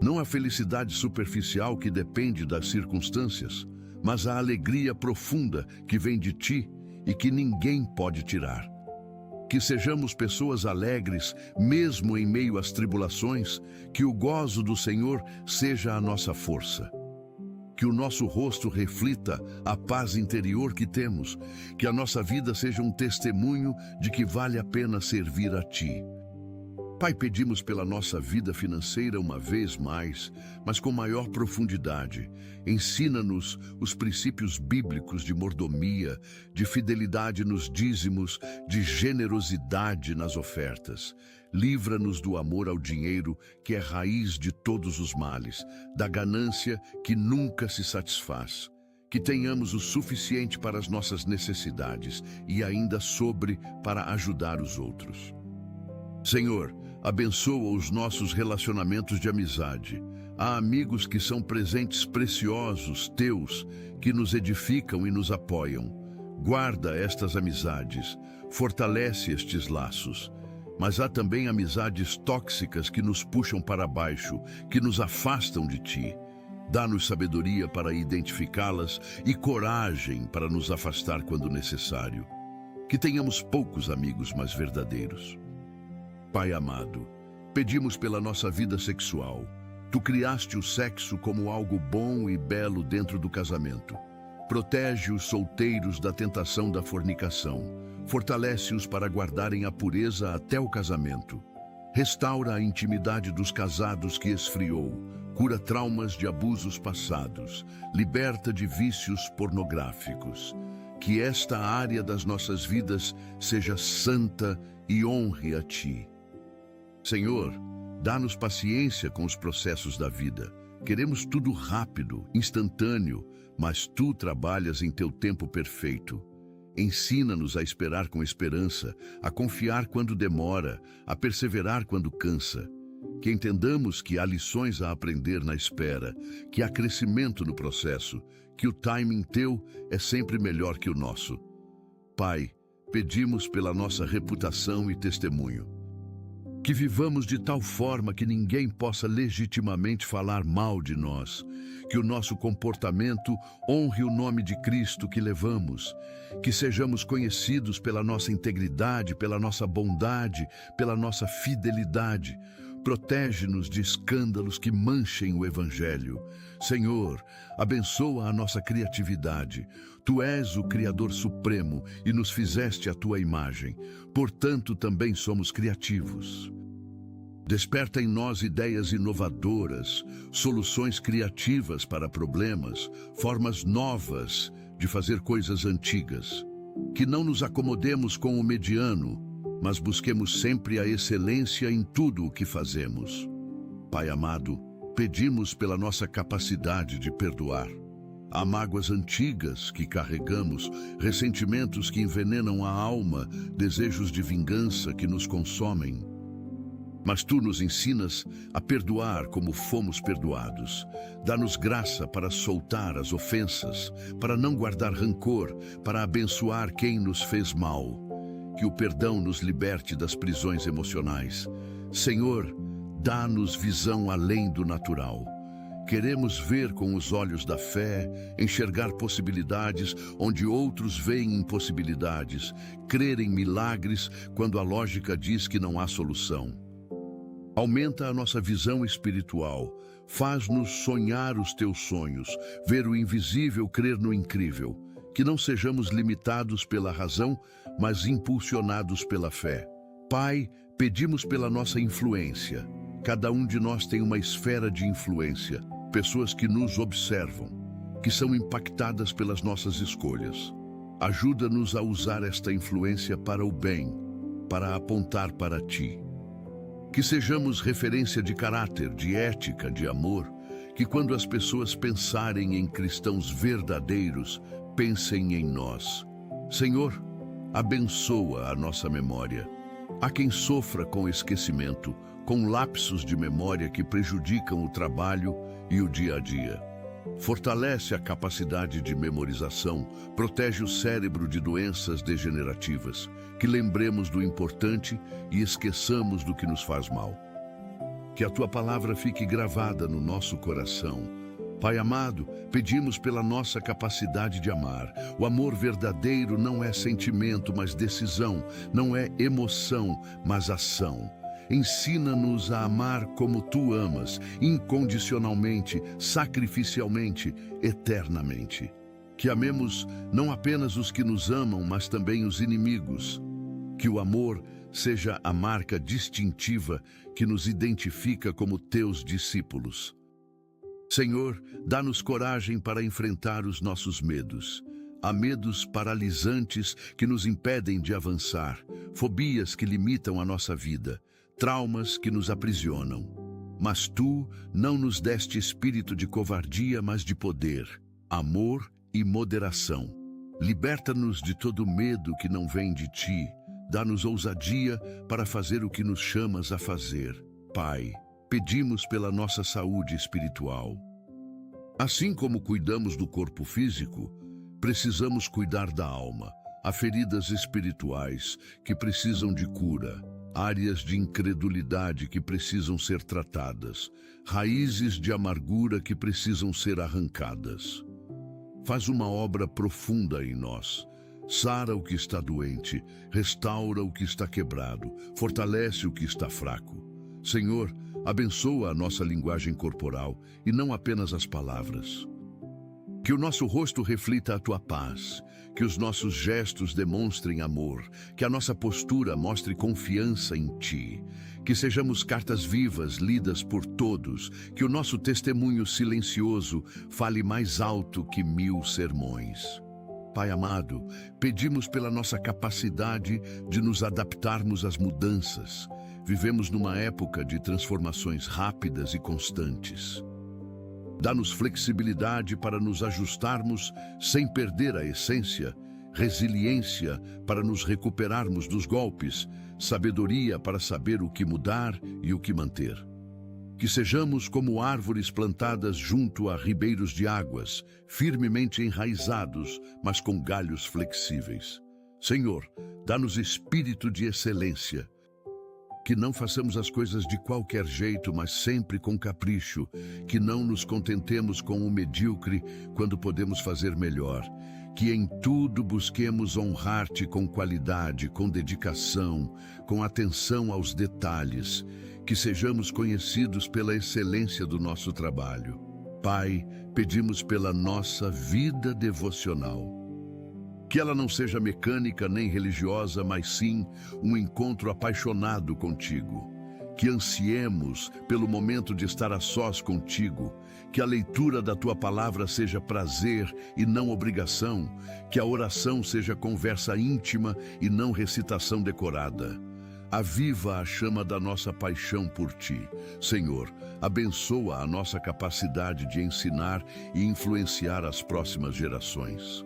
Não a felicidade superficial que depende das circunstâncias, mas a alegria profunda que vem de ti e que ninguém pode tirar. Que sejamos pessoas alegres, mesmo em meio às tribulações, que o gozo do Senhor seja a nossa força. Que o nosso rosto reflita a paz interior que temos, que a nossa vida seja um testemunho de que vale a pena servir a Ti. Pai, pedimos pela nossa vida financeira uma vez mais, mas com maior profundidade. Ensina-nos os princípios bíblicos de mordomia, de fidelidade nos dízimos, de generosidade nas ofertas. Livra-nos do amor ao dinheiro, que é raiz de todos os males, da ganância que nunca se satisfaz. Que tenhamos o suficiente para as nossas necessidades e ainda sobre para ajudar os outros. Senhor, abençoa os nossos relacionamentos de amizade. Há amigos que são presentes preciosos, teus, que nos edificam e nos apoiam. Guarda estas amizades, fortalece estes laços. Mas há também amizades tóxicas que nos puxam para baixo, que nos afastam de Ti. Dá-nos sabedoria para identificá-las e coragem para nos afastar quando necessário. Que tenhamos poucos amigos, mas verdadeiros. Pai amado, pedimos pela nossa vida sexual. Tu criaste o sexo como algo bom e belo dentro do casamento. Protege os solteiros da tentação da fornicação. Fortalece-os para guardarem a pureza até o casamento. Restaura a intimidade dos casados que esfriou. Cura traumas de abusos passados. Liberta de vícios pornográficos. Que esta área das nossas vidas seja santa e honre a Ti. Senhor, dá-nos paciência com os processos da vida. Queremos tudo rápido, instantâneo, mas Tu trabalhas em Teu tempo perfeito. Ensina-nos a esperar com esperança, a confiar quando demora, a perseverar quando cansa. Que entendamos que há lições a aprender na espera, que há crescimento no processo, que o timing Teu é sempre melhor que o nosso. Pai, pedimos pela nossa reputação e testemunho. Que vivamos de tal forma que ninguém possa legitimamente falar mal de nós. Que o nosso comportamento honre o nome de Cristo que levamos. Que sejamos conhecidos pela nossa integridade, pela nossa bondade, pela nossa fidelidade. Protege-nos de escândalos que manchem o Evangelho. Senhor, abençoa a nossa criatividade. Tu és o Criador Supremo e nos fizeste a Tua imagem. Portanto, também somos criativos. Desperta em nós ideias inovadoras, soluções criativas para problemas, formas novas de fazer coisas antigas. Que não nos acomodemos com o mediano, mas busquemos sempre a excelência em tudo o que fazemos. Pai amado, pedimos pela nossa capacidade de perdoar. Há mágoas antigas que carregamos, ressentimentos que envenenam a alma, desejos de vingança que nos consomem. Mas Tu nos ensinas a perdoar como fomos perdoados. Dá-nos graça para soltar as ofensas, para não guardar rancor, para abençoar quem nos fez mal. Que o perdão nos liberte das prisões emocionais. Senhor, dá-nos visão além do natural. Queremos ver com os olhos da fé, enxergar possibilidades onde outros veem impossibilidades, crer em milagres quando a lógica diz que não há solução. Aumenta a nossa visão espiritual, faz-nos sonhar os Teus sonhos, ver o invisível, crer no incrível. Que não sejamos limitados pela razão, mas impulsionados pela fé. Pai, pedimos pela nossa influência. Cada um de nós tem uma esfera de influência, pessoas que nos observam, que são impactadas pelas nossas escolhas. Ajuda-nos a usar esta influência para o bem, para apontar para Ti. Que sejamos referência de caráter, de ética, de amor, que quando as pessoas pensarem em cristãos verdadeiros, pensem em nós. Senhor, abençoa a nossa memória. Há quem sofra com esquecimento, com lapsos de memória que prejudicam o trabalho e o dia a dia. Fortalece a capacidade de memorização, protege o cérebro de doenças degenerativas, que lembremos do importante e esqueçamos do que nos faz mal. Que a Tua palavra fique gravada no nosso coração. Pai amado, pedimos pela nossa capacidade de amar. O amor verdadeiro não é sentimento, mas decisão, não é emoção, mas ação. Ensina-nos a amar como Tu amas, incondicionalmente, sacrificialmente, eternamente. Que amemos não apenas os que nos amam, mas também os inimigos. Que o amor seja a marca distintiva que nos identifica como Teus discípulos. Senhor, dá-nos coragem para enfrentar os nossos medos. Há medos paralisantes que nos impedem de avançar, fobias que limitam a nossa vida, traumas que nos aprisionam. Mas Tu não nos deste espírito de covardia, mas de poder, amor e moderação. Liberta-nos de todo medo que não vem de Ti. Dá-nos ousadia para fazer o que nos chamas a fazer. Pai, pedimos pela nossa saúde espiritual. Assim como cuidamos do corpo físico, precisamos cuidar da alma. Há feridas espirituais que precisam de cura, áreas de incredulidade que precisam ser tratadas, raízes de amargura que precisam ser arrancadas. Faz uma obra profunda em nós. Sara o que está doente, restaura o que está quebrado, fortalece o que está fraco. Senhor, abençoa a nossa linguagem corporal e não apenas as palavras. Que o nosso rosto reflita a Tua paz, que os nossos gestos demonstrem amor, que a nossa postura mostre confiança em Ti, que sejamos cartas vivas lidas por todos, que o nosso testemunho silencioso fale mais alto que 1000 sermões. Pai amado, pedimos pela nossa capacidade de nos adaptarmos às mudanças. Vivemos numa época de transformações rápidas e constantes. Dá-nos flexibilidade para nos ajustarmos sem perder a essência, resiliência para nos recuperarmos dos golpes, sabedoria para saber o que mudar e o que manter. Que sejamos como árvores plantadas junto a ribeiros de águas, firmemente enraizados, mas com galhos flexíveis. Senhor, dá-nos espírito de excelência. Que não façamos as coisas de qualquer jeito, mas sempre com capricho. Que não nos contentemos com o medíocre quando podemos fazer melhor. Que em tudo busquemos honrar-Te com qualidade, com dedicação, com atenção aos detalhes. Que sejamos conhecidos pela excelência do nosso trabalho. Pai, pedimos pela nossa vida devocional. Que ela não seja mecânica nem religiosa, mas sim um encontro apaixonado contigo. Que ansiemos pelo momento de estar a sós contigo. Que a leitura da Tua palavra seja prazer e não obrigação. Que a oração seja conversa íntima e não recitação decorada. aviva a chama da nossa paixão por Ti. Senhor, abençoa a nossa capacidade de ensinar e influenciar as próximas gerações.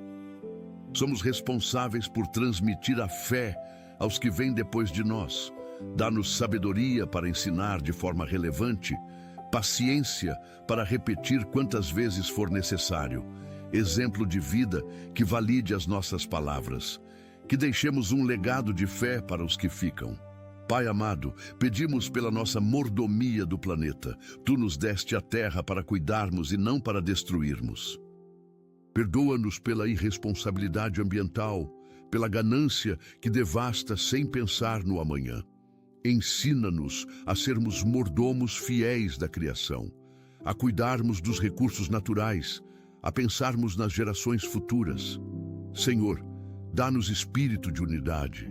Somos responsáveis por transmitir a fé aos que vêm depois de nós. Dá-nos sabedoria para ensinar de forma relevante, paciência para repetir quantas vezes for necessário, exemplo de vida que valide as nossas palavras, que deixemos um legado de fé para os que ficam. Pai amado, pedimos pela nossa mordomia do planeta. Tu nos deste a terra para cuidarmos e não para destruirmos. Perdoa-nos pela irresponsabilidade ambiental, pela ganância que devasta sem pensar no amanhã. Ensina-nos a sermos mordomos fiéis da criação, a cuidarmos dos recursos naturais, a pensarmos nas gerações futuras. Senhor, dá-nos espírito de unidade.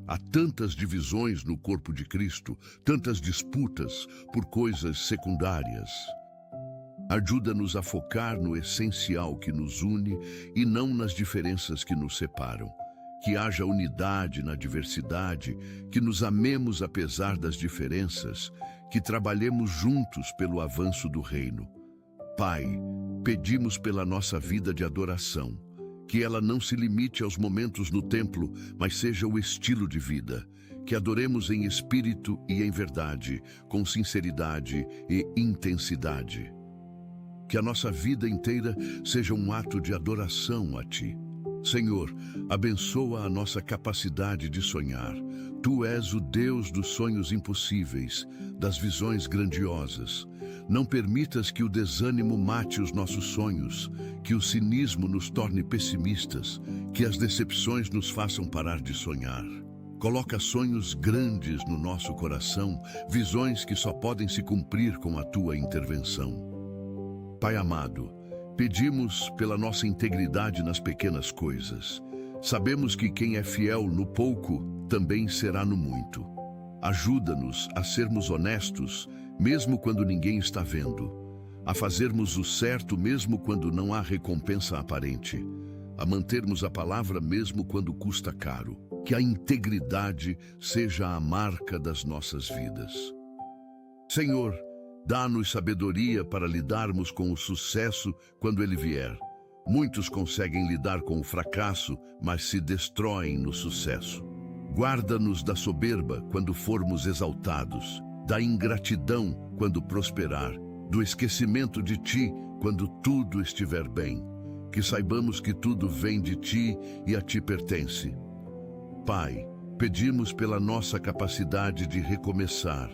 Há tantas divisões no corpo de Cristo, tantas disputas por coisas secundárias. Ajuda-nos a focar no essencial que nos une e não nas diferenças que nos separam. Que haja unidade na diversidade, que nos amemos apesar das diferenças, que trabalhemos juntos pelo avanço do reino. Pai, pedimos pela nossa vida de adoração, que ela não se limite aos momentos no templo, mas seja o estilo de vida, que adoremos em espírito e em verdade, com sinceridade e intensidade. Que a nossa vida inteira seja um ato de adoração a Ti. Senhor, abençoa a nossa capacidade de sonhar. Tu és o Deus dos sonhos impossíveis, das visões grandiosas. Não permitas que o desânimo mate os nossos sonhos, que o cinismo nos torne pessimistas, que as decepções nos façam parar de sonhar. Coloca sonhos grandes no nosso coração, visões que só podem se cumprir com a Tua intervenção. Pai amado, pedimos pela nossa integridade nas pequenas coisas. Sabemos que quem é fiel no pouco também será no muito. Ajuda-nos a sermos honestos, mesmo quando ninguém está vendo. A fazermos o certo mesmo quando não há recompensa aparente. A mantermos a palavra mesmo quando custa caro. Que a integridade seja a marca das nossas vidas. Senhor, dá-nos sabedoria para lidarmos com o sucesso quando ele vier. Muitos conseguem lidar com o fracasso, mas se destroem no sucesso. Guarda-nos da soberba quando formos exaltados, da ingratidão quando prosperar, do esquecimento de Ti quando tudo estiver bem. Que saibamos que tudo vem de Ti e a Ti pertence. Pai, pedimos pela nossa capacidade de recomeçar.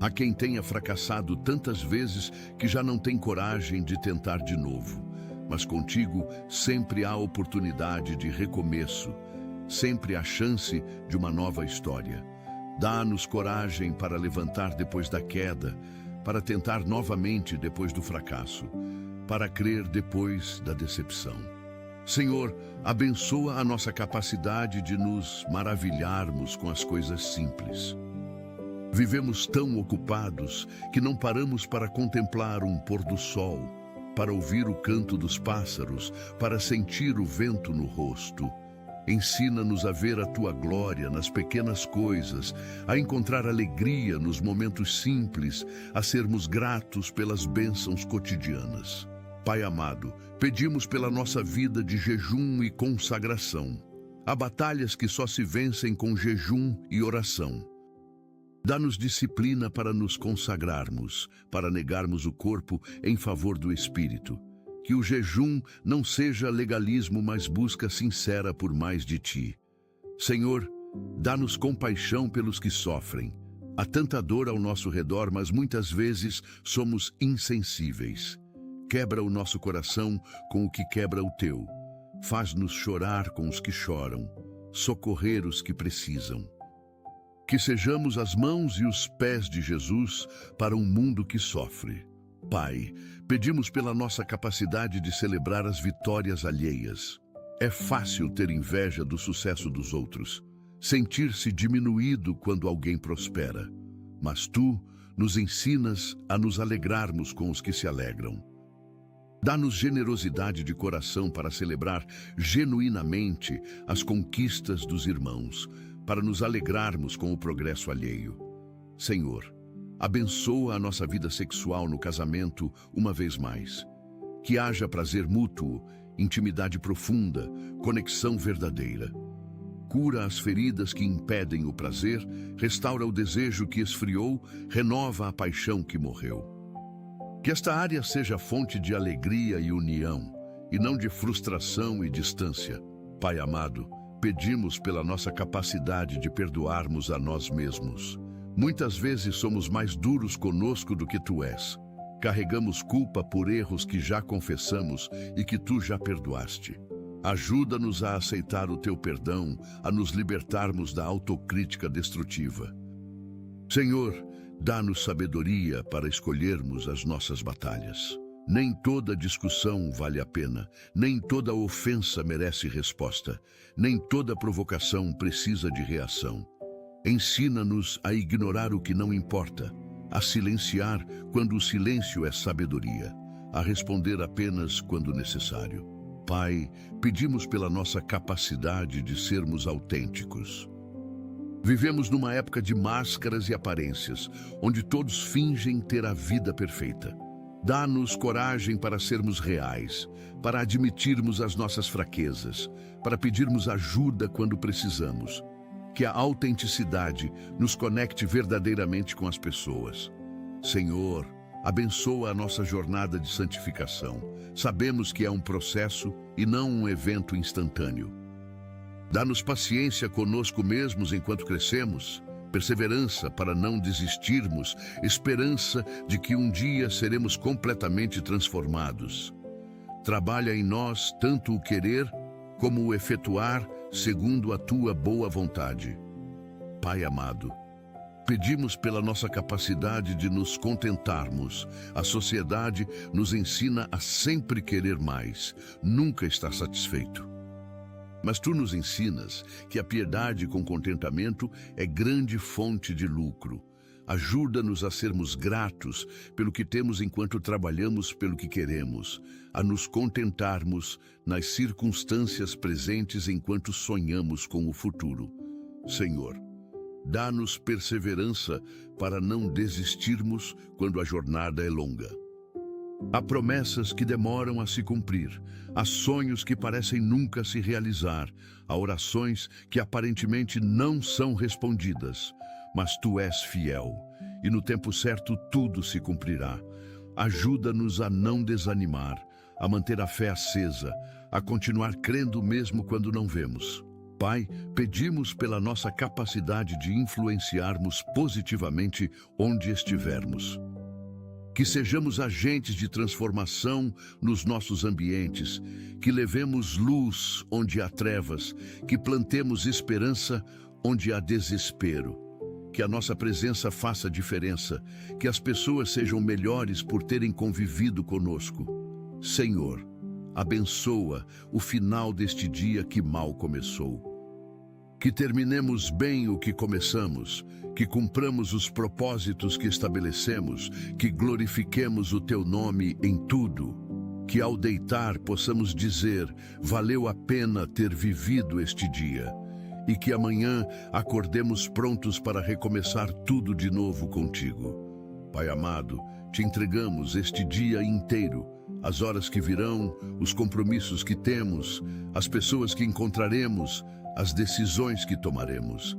Há quem tenha fracassado tantas vezes que já não tem coragem de tentar de novo. Mas contigo sempre há oportunidade de recomeço, sempre há chance de uma nova história. Dá-nos coragem para levantar depois da queda, para tentar novamente depois do fracasso, para crer depois da decepção. Senhor, abençoa a nossa capacidade de nos maravilharmos com as coisas simples. Vivemos tão ocupados que não paramos para contemplar um pôr do sol, para ouvir o canto dos pássaros, para sentir o vento no rosto. Ensina-nos a ver a Tua glória nas pequenas coisas, a encontrar alegria nos momentos simples, a sermos gratos pelas bênçãos cotidianas. Pai amado, pedimos pela nossa vida de jejum e consagração. Há batalhas que só se vencem com jejum e oração. Dá-nos disciplina para nos consagrarmos, para negarmos o corpo em favor do Espírito. Que o jejum não seja legalismo, mas busca sincera por mais de Ti. Senhor, dá-nos compaixão pelos que sofrem. Há tanta dor ao nosso redor, mas muitas vezes somos insensíveis. Quebra o nosso coração com o que quebra o Teu. Faz-nos chorar com os que choram, socorrer os que precisam. Que sejamos as mãos e os pés de Jesus para um mundo que sofre. Pai, pedimos pela nossa capacidade de celebrar as vitórias alheias. É fácil ter inveja do sucesso dos outros, sentir-se diminuído quando alguém prospera. Mas Tu nos ensinas a nos alegrarmos com os que se alegram. Dá-nos generosidade de coração para celebrar genuinamente as conquistas dos irmãos, para nos alegrarmos com o progresso alheio. Senhor, abençoa a nossa vida sexual no casamento uma vez mais. Que haja prazer mútuo, intimidade profunda, conexão verdadeira. Cura as feridas que impedem o prazer, restaura o desejo que esfriou, renova a paixão que morreu. Que esta área seja fonte de alegria e união, e não de frustração e distância. Pai amado, pedimos pela nossa capacidade de perdoarmos a nós mesmos. Muitas vezes somos mais duros conosco do que tu és. Carregamos culpa por erros que já confessamos e que tu já perdoaste. Ajuda-nos a aceitar o teu perdão, a nos libertarmos da autocrítica destrutiva. Senhor, dá-nos sabedoria para escolhermos as nossas batalhas. Nem toda discussão vale a pena, nem toda ofensa merece resposta, nem toda provocação precisa de reação. Ensina-nos a ignorar o que não importa, a silenciar quando o silêncio é sabedoria, a responder apenas quando necessário. Pai, pedimos pela nossa capacidade de sermos autênticos. Vivemos numa época de máscaras e aparências, onde todos fingem ter a vida perfeita. Dá-nos coragem para sermos reais, para admitirmos as nossas fraquezas, para pedirmos ajuda quando precisamos. Que a autenticidade nos conecte verdadeiramente com as pessoas. Senhor, abençoa a nossa jornada de santificação. Sabemos que é um processo e não um evento instantâneo. Dá-nos paciência conosco mesmos enquanto crescemos, perseverança para não desistirmos, esperança de que um dia seremos completamente transformados. Trabalha em nós tanto o querer como o efetuar segundo a tua boa vontade. Pai amado, pedimos pela nossa capacidade de nos contentarmos. A sociedade nos ensina a sempre querer mais, nunca estar satisfeito. Mas tu nos ensinas que a piedade com contentamento é grande fonte de lucro. Ajuda-nos a sermos gratos pelo que temos enquanto trabalhamos pelo que queremos, a nos contentarmos nas circunstâncias presentes enquanto sonhamos com o futuro. Senhor, dá-nos perseverança para não desistirmos quando a jornada é longa. Há promessas que demoram a se cumprir, há sonhos que parecem nunca se realizar, há orações que aparentemente não são respondidas, mas tu és fiel, e no tempo certo tudo se cumprirá. Ajuda-nos a não desanimar, a manter a fé acesa, a continuar crendo mesmo quando não vemos. Pai, pedimos pela nossa capacidade de influenciarmos positivamente onde estivermos. Que sejamos agentes de transformação nos nossos ambientes, que levemos luz onde há trevas, que plantemos esperança onde há desespero. Que a nossa presença faça diferença, que as pessoas sejam melhores por terem convivido conosco. Senhor, abençoa o final deste dia que mal começou. Que terminemos bem o que começamos, que cumpramos os propósitos que estabelecemos, que glorifiquemos o teu nome em tudo. Que ao deitar possamos dizer, valeu a pena ter vivido este dia. E que amanhã acordemos prontos para recomeçar tudo de novo contigo. Pai amado, te entregamos este dia inteiro, as horas que virão, os compromissos que temos, as pessoas que encontraremos, as decisões que tomaremos.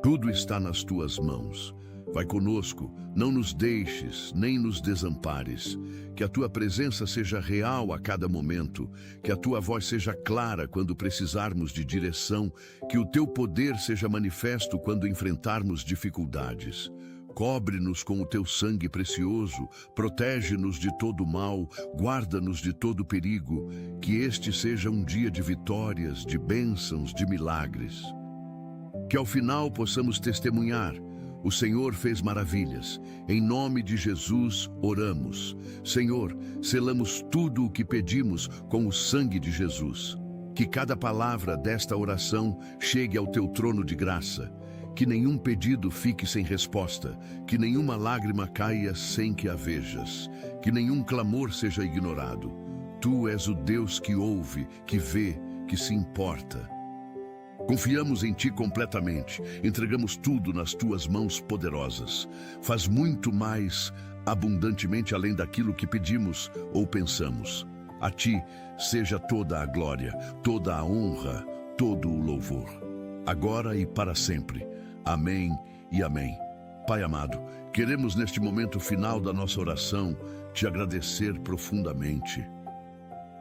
Tudo está nas tuas mãos. Vai conosco, não nos deixes, nem nos desampares. Que a tua presença seja real a cada momento, que a tua voz seja clara quando precisarmos de direção, que o teu poder seja manifesto quando enfrentarmos dificuldades. Cobre-nos com o teu sangue precioso, protege-nos de todo mal, guarda-nos de todo perigo, que este seja um dia de vitórias, de bênçãos, de milagres. Que ao final possamos testemunhar, o Senhor fez maravilhas. Em nome de Jesus, oramos. Senhor, selamos tudo o que pedimos com o sangue de Jesus. Que cada palavra desta oração chegue ao teu trono de graça. Que nenhum pedido fique sem resposta, que nenhuma lágrima caia sem que a vejas, que nenhum clamor seja ignorado. Tu és o Deus que ouve, que vê, que se importa. Confiamos em Ti completamente, entregamos tudo nas Tuas mãos poderosas. Faz muito mais abundantemente além daquilo que pedimos ou pensamos. A Ti seja toda a glória, toda a honra, todo o louvor, agora e para sempre. Amém e amém. Pai amado, queremos neste momento final da nossa oração Te agradecer profundamente.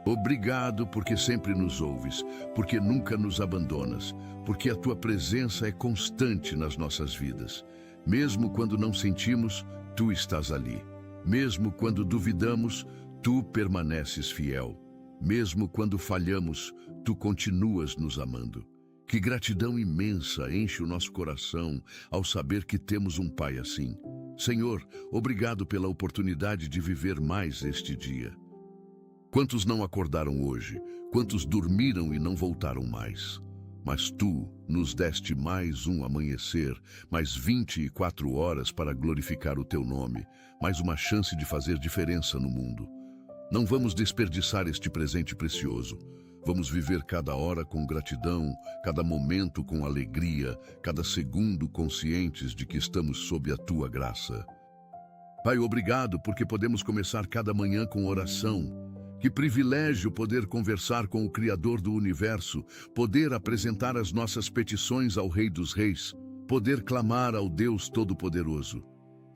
Obrigado porque sempre nos ouves, porque nunca nos abandonas, porque a Tua presença é constante nas nossas vidas. Mesmo quando não sentimos, Tu estás ali. Mesmo quando duvidamos, Tu permaneces fiel. Mesmo quando falhamos, Tu continuas nos amando. Que gratidão imensa enche o nosso coração ao saber que temos um Pai assim. Senhor, obrigado pela oportunidade de viver mais este dia. Quantos não acordaram hoje? Quantos dormiram e não voltaram mais? Mas Tu nos deste mais um amanhecer, mais 24 horas para glorificar o Teu nome, mais uma chance de fazer diferença no mundo. Não vamos desperdiçar este presente precioso. Vamos viver cada hora com gratidão, cada momento com alegria, cada segundo conscientes de que estamos sob a Tua graça. Pai, obrigado porque podemos começar cada manhã com oração. Que privilégio poder conversar com o Criador do Universo, poder apresentar as nossas petições ao Rei dos Reis, poder clamar ao Deus Todo-Poderoso.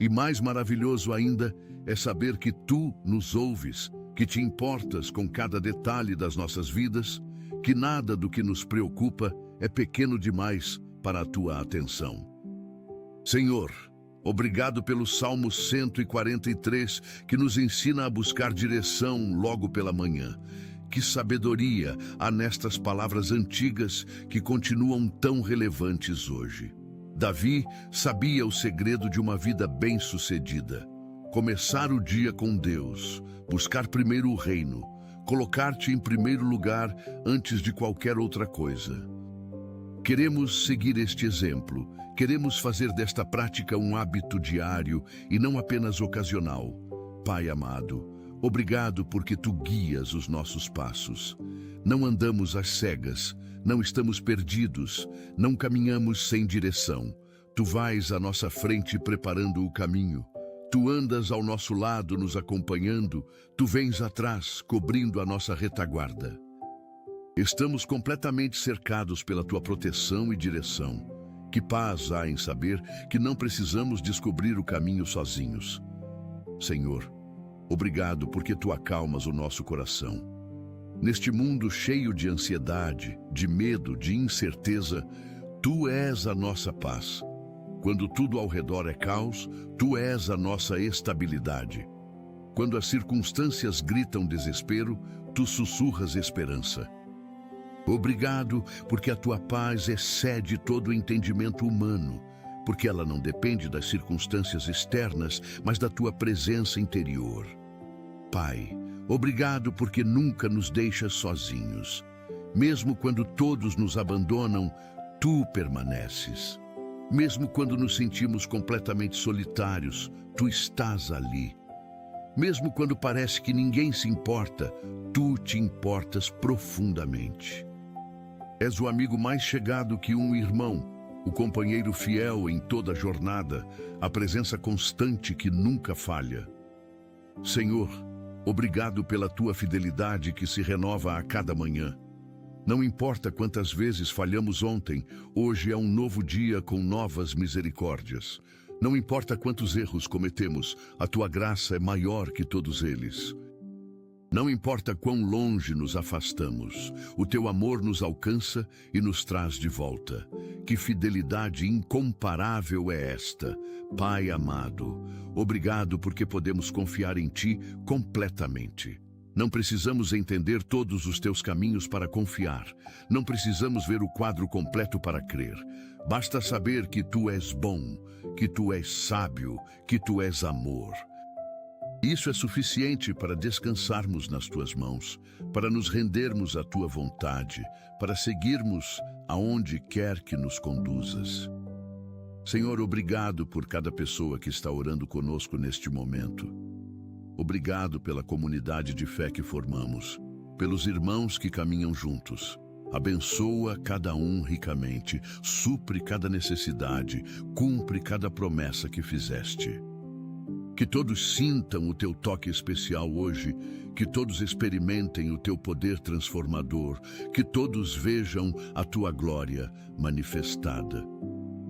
E mais maravilhoso ainda é saber que Tu nos ouves, que Te importas com cada detalhe das nossas vidas, que nada do que nos preocupa é pequeno demais para a Tua atenção. Senhor, obrigado pelo Salmo 143, que nos ensina a buscar direção logo pela manhã. Que sabedoria há nestas palavras antigas que continuam tão relevantes hoje. Davi sabia o segredo de uma vida bem-sucedida. Começar o dia com Deus, buscar primeiro o reino, colocar-te em primeiro lugar antes de qualquer outra coisa. Queremos seguir este exemplo, queremos fazer desta prática um hábito diário e não apenas ocasional. Pai amado, obrigado porque Tu guias os nossos passos. Não andamos às cegas, não estamos perdidos, não caminhamos sem direção. Tu vais à nossa frente preparando o caminho. Tu andas ao nosso lado nos acompanhando, Tu vens atrás cobrindo a nossa retaguarda. Estamos completamente cercados pela Tua proteção e direção. Que paz há em saber que não precisamos descobrir o caminho sozinhos. Senhor, obrigado porque Tu acalmas o nosso coração. Neste mundo cheio de ansiedade, de medo, de incerteza, Tu és a nossa paz. Quando tudo ao redor é caos, Tu és a nossa estabilidade. Quando as circunstâncias gritam desespero, Tu sussurras esperança. Obrigado porque a Tua paz excede todo o entendimento humano, porque ela não depende das circunstâncias externas, mas da Tua presença interior. Pai, obrigado porque nunca nos deixas sozinhos. Mesmo quando todos nos abandonam, Tu permaneces. Mesmo quando nos sentimos completamente solitários, Tu estás ali. Mesmo quando parece que ninguém se importa, Tu te importas profundamente. És o amigo mais chegado que um irmão, o companheiro fiel em toda a jornada, a presença constante que nunca falha. Senhor, obrigado pela Tua fidelidade que se renova a cada manhã. Não importa quantas vezes falhamos ontem, hoje é um novo dia com novas misericórdias. Não importa quantos erros cometemos, a Tua graça é maior que todos eles. Não importa quão longe nos afastamos, o Teu amor nos alcança e nos traz de volta. Que fidelidade incomparável é esta, Pai amado. Obrigado porque podemos confiar em Ti completamente. Não precisamos entender todos os Teus caminhos para confiar. Não precisamos ver o quadro completo para crer. Basta saber que Tu és bom, que Tu és sábio, que Tu és amor. Isso é suficiente para descansarmos nas Tuas mãos, para nos rendermos à Tua vontade, para seguirmos aonde quer que nos conduzas. Senhor, obrigado por cada pessoa que está orando conosco neste momento. Obrigado pela comunidade de fé que formamos, pelos irmãos que caminham juntos. Abençoa cada um ricamente, supre cada necessidade, cumpre cada promessa que fizeste. Que todos sintam o teu toque especial hoje, que todos experimentem o teu poder transformador, que todos vejam a tua glória manifestada.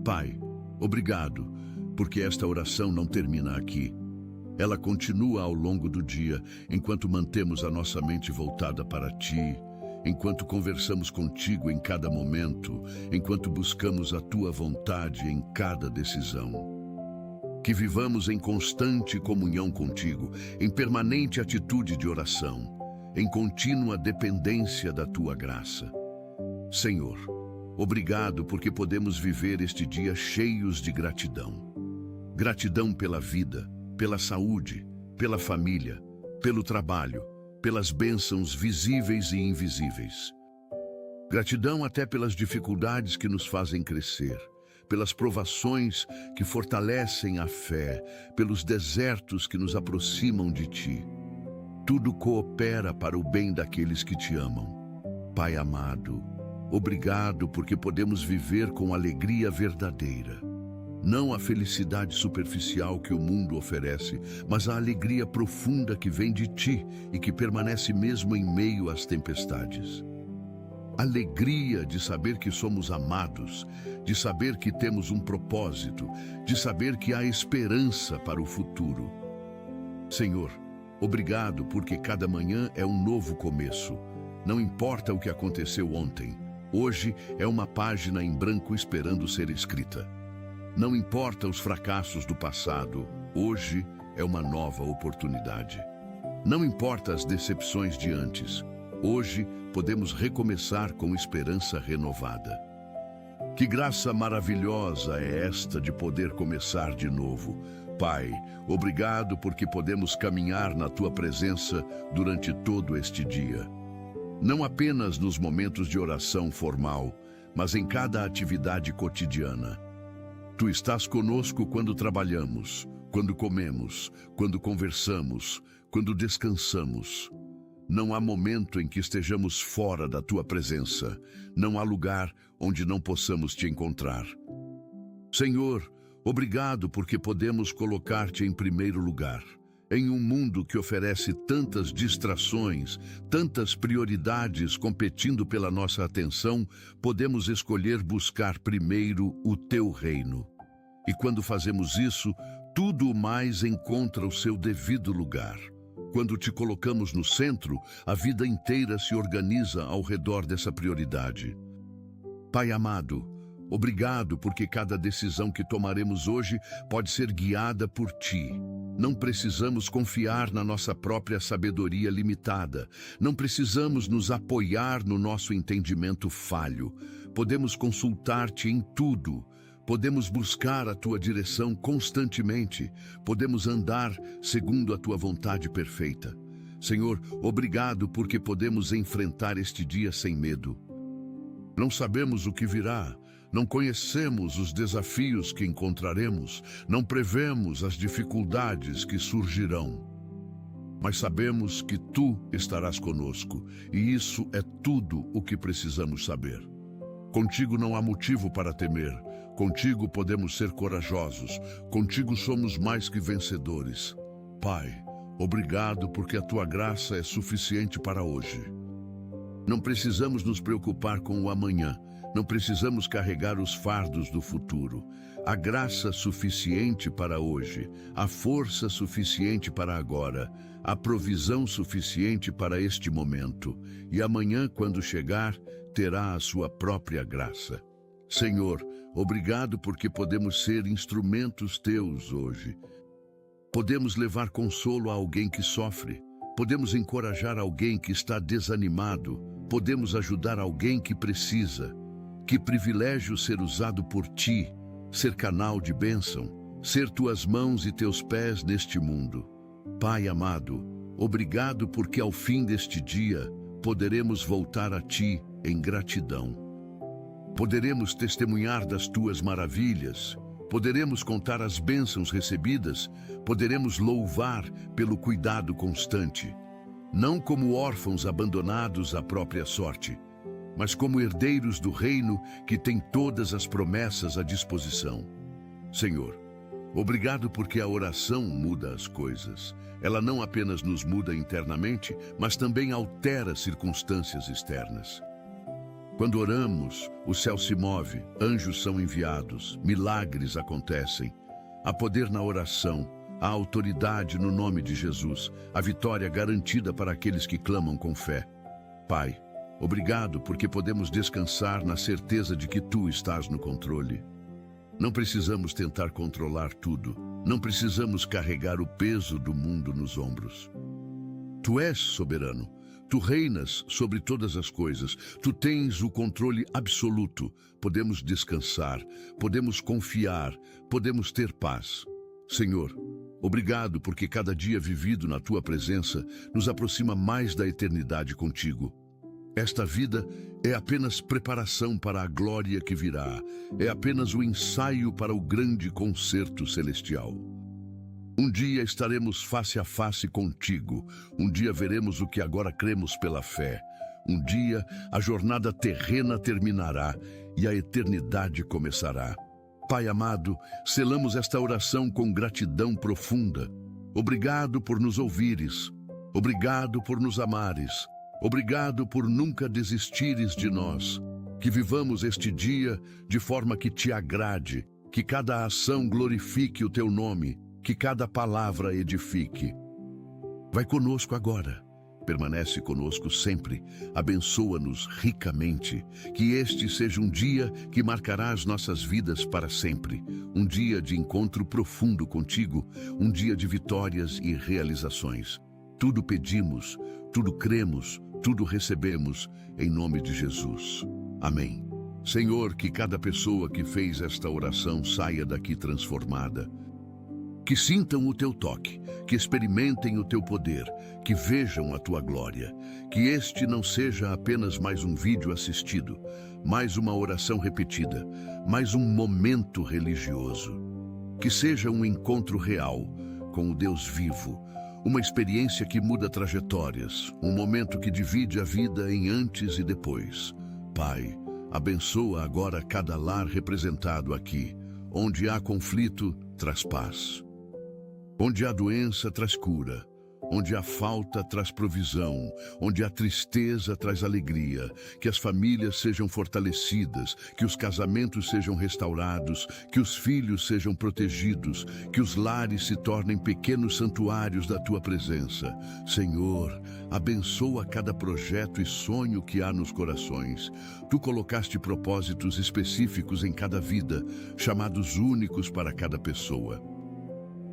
Pai, obrigado, porque esta oração não termina aqui. Ela continua ao longo do dia, enquanto mantemos a nossa mente voltada para ti, enquanto conversamos contigo em cada momento, enquanto buscamos a tua vontade em cada decisão. Que vivamos em constante comunhão contigo, em permanente atitude de oração, em contínua dependência da tua graça. Senhor, obrigado porque podemos viver este dia cheios de gratidão. Gratidão pela vida, pela saúde, pela família, pelo trabalho, pelas bênçãos visíveis e invisíveis. Gratidão até pelas dificuldades que nos fazem crescer, pelas provações que fortalecem a fé, pelos desertos que nos aproximam de ti. Tudo coopera para o bem daqueles que te amam. Pai amado, obrigado porque podemos viver com alegria verdadeira. Não a felicidade superficial que o mundo oferece, mas a alegria profunda que vem de ti e que permanece mesmo em meio às tempestades. Alegria de saber que somos amados, de saber que temos um propósito, de saber que há esperança para o futuro. Senhor, obrigado porque cada manhã é um novo começo. Não importa o que aconteceu ontem, hoje é uma página em branco esperando ser escrita. Não importa os fracassos do passado, hoje é uma nova oportunidade. Não importa as decepções de antes, hoje podemos recomeçar com esperança renovada. Que graça maravilhosa é esta de poder começar de novo. Pai, obrigado porque podemos caminhar na Tua presença durante todo este dia. Não apenas nos momentos de oração formal, mas em cada atividade cotidiana. Tu estás conosco quando trabalhamos, quando comemos, quando conversamos, quando descansamos. Não há momento em que estejamos fora da Tua presença. Não há lugar onde não possamos Te encontrar. Senhor, obrigado porque podemos colocar-Te em primeiro lugar. Em um mundo que oferece tantas distrações, tantas prioridades competindo pela nossa atenção, podemos escolher buscar primeiro o Teu reino. E quando fazemos isso, tudo o mais encontra o seu devido lugar. Quando Te colocamos no centro, a vida inteira se organiza ao redor dessa prioridade. Pai amado, obrigado porque cada decisão que tomaremos hoje pode ser guiada por Ti. Não precisamos confiar na nossa própria sabedoria limitada. Não precisamos nos apoiar no nosso entendimento falho. Podemos consultar-Te em tudo. Podemos buscar a Tua direção constantemente. Podemos andar segundo a Tua vontade perfeita. Senhor, obrigado porque podemos enfrentar este dia sem medo. Não sabemos o que virá, não conhecemos os desafios que encontraremos, não prevemos as dificuldades que surgirão. Mas sabemos que Tu estarás conosco, e isso é tudo o que precisamos saber. Contigo não há motivo para temer. Contigo podemos ser corajosos. Contigo somos mais que vencedores. Pai, obrigado porque a Tua graça é suficiente para hoje. Não precisamos nos preocupar com o amanhã. Não precisamos carregar os fardos do futuro. A graça suficiente para hoje, a força suficiente para agora, a provisão suficiente para este momento. E amanhã, quando chegar, terá a sua própria graça. Senhor, obrigado porque podemos ser instrumentos Teus hoje. Podemos levar consolo a alguém que sofre. Podemos encorajar alguém que está desanimado. Podemos ajudar alguém que precisa. Que privilégio ser usado por Ti, ser canal de bênção, ser Tuas mãos e Teus pés neste mundo. Pai amado, obrigado porque ao fim deste dia poderemos voltar a Ti em gratidão. Poderemos testemunhar das Tuas maravilhas, poderemos contar as bênçãos recebidas, poderemos louvar pelo cuidado constante, não como órfãos abandonados à própria sorte, mas como herdeiros do reino que tem todas as promessas à disposição. Senhor, obrigado porque a oração muda as coisas. Ela não apenas nos muda internamente, mas também altera circunstâncias externas. Quando oramos, o céu se move, anjos são enviados, milagres acontecem. Há poder na oração, há autoridade no nome de Jesus, a vitória garantida para aqueles que clamam com fé. Pai, obrigado porque podemos descansar na certeza de que Tu estás no controle. Não precisamos tentar controlar tudo, não precisamos carregar o peso do mundo nos ombros. Tu és soberano, Tu reinas sobre todas as coisas, Tu tens o controle absoluto. Podemos descansar, podemos confiar, podemos ter paz. Senhor, obrigado porque cada dia vivido na Tua presença nos aproxima mais da eternidade contigo. Esta vida é apenas preparação para a glória que virá, é apenas o ensaio para o grande concerto celestial. Um dia estaremos face a face contigo, um dia veremos o que agora cremos pela fé. Um dia a jornada terrena terminará e a eternidade começará. Pai amado, selamos esta oração com gratidão profunda. Obrigado por nos ouvires, obrigado por nos amares, obrigado por nunca desistires de nós. Que vivamos este dia de forma que te agrade, que cada ação glorifique o teu nome, que cada palavra edifique. Vai conosco agora, permanece conosco sempre, abençoa-nos ricamente, que este seja um dia que marcará as nossas vidas para sempre, um dia de encontro profundo contigo, um dia de vitórias e realizações. Tudo pedimos, tudo cremos, tudo recebemos, em nome de Jesus. Amém. Senhor, que cada pessoa que fez esta oração saia daqui transformada. Que sintam o Teu toque, que experimentem o Teu poder, que vejam a Tua glória. Que este não seja apenas mais um vídeo assistido, mais uma oração repetida, mais um momento religioso. Que seja um encontro real com o Deus vivo, uma experiência que muda trajetórias, um momento que divide a vida em antes e depois. Pai, abençoa agora cada lar representado aqui. Onde há conflito, traz paz. Onde há doença, traz cura. Onde há falta, traz provisão. Onde há tristeza, traz alegria. Que as famílias sejam fortalecidas, que os casamentos sejam restaurados, que os filhos sejam protegidos, que os lares se tornem pequenos santuários da Tua presença. Senhor, abençoa cada projeto e sonho que há nos corações. Tu colocaste propósitos específicos em cada vida, chamados únicos para cada pessoa.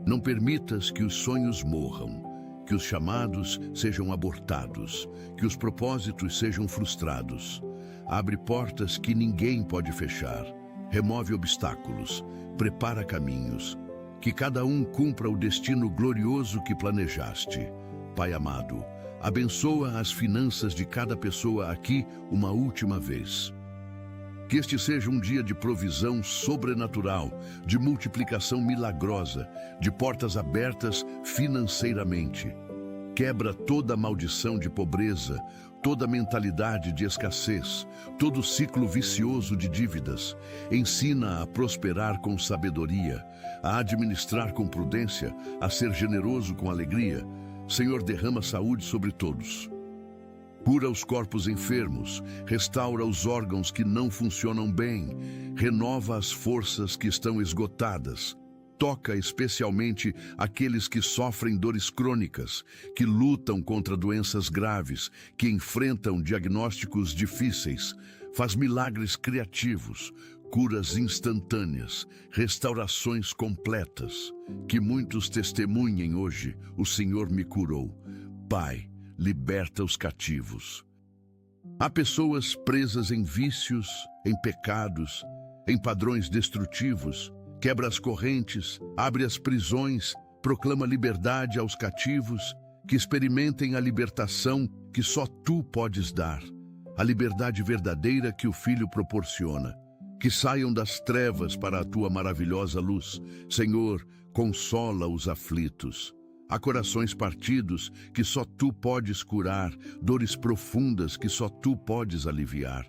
Não permitas que os sonhos morram, que os chamados sejam abortados, que os propósitos sejam frustrados. Abre portas que ninguém pode fechar, remove obstáculos, prepara caminhos. Que cada um cumpra o destino glorioso que planejaste. Pai amado, abençoa as finanças de cada pessoa aqui uma última vez. Que este seja um dia de provisão sobrenatural, de multiplicação milagrosa, de portas abertas financeiramente. Quebra toda maldição de pobreza, toda mentalidade de escassez, todo ciclo vicioso de dívidas. Ensina a prosperar com sabedoria, a administrar com prudência, a ser generoso com alegria. Senhor, derrama saúde sobre todos. Cura os corpos enfermos, restaura os órgãos que não funcionam bem, renova as forças que estão esgotadas. Toca especialmente aqueles que sofrem dores crônicas, que lutam contra doenças graves, que enfrentam diagnósticos difíceis. Faz milagres criativos, curas instantâneas, restaurações completas. Que muitos testemunhem hoje: o Senhor me curou. Pai, liberta os cativos. Há pessoas presas em vícios, em pecados, em padrões destrutivos. Quebra as correntes, abre as prisões, proclama liberdade aos cativos, que experimentem a libertação que só Tu podes dar, a liberdade verdadeira que o Filho proporciona. Que saiam das trevas para a Tua maravilhosa luz. Senhor, consola os aflitos. Há corações partidos que só tu podes curar, dores profundas que só tu podes aliviar.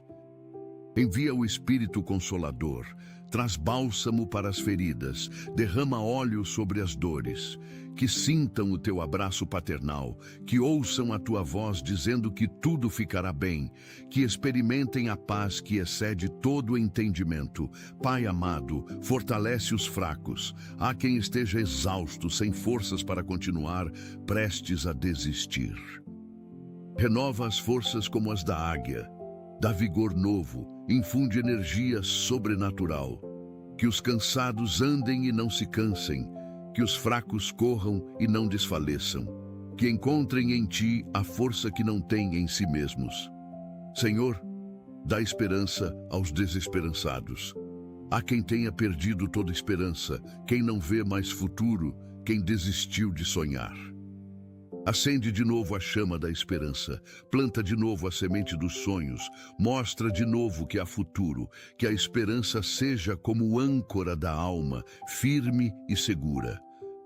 Envia o Espírito Consolador, traz bálsamo para as feridas, derrama óleo sobre as dores, que sintam o teu abraço paternal, que ouçam a tua voz dizendo que tudo ficará bem, que experimentem a paz que excede todo o entendimento. Pai amado, fortalece os fracos. Há quem esteja exausto, sem forças para continuar, prestes a desistir. Renova as forças como as da águia. Dá vigor novo, infunde energia sobrenatural. Que os cansados andem e não se cansem, que os fracos corram e não desfaleçam, que encontrem em ti a força que não têm em si mesmos. Senhor, dá esperança aos desesperançados. Há quem tenha perdido toda esperança, quem não vê mais futuro, quem desistiu de sonhar. Acende de novo a chama da esperança, planta de novo a semente dos sonhos, mostra de novo que há futuro, que a esperança seja como âncora da alma, firme e segura.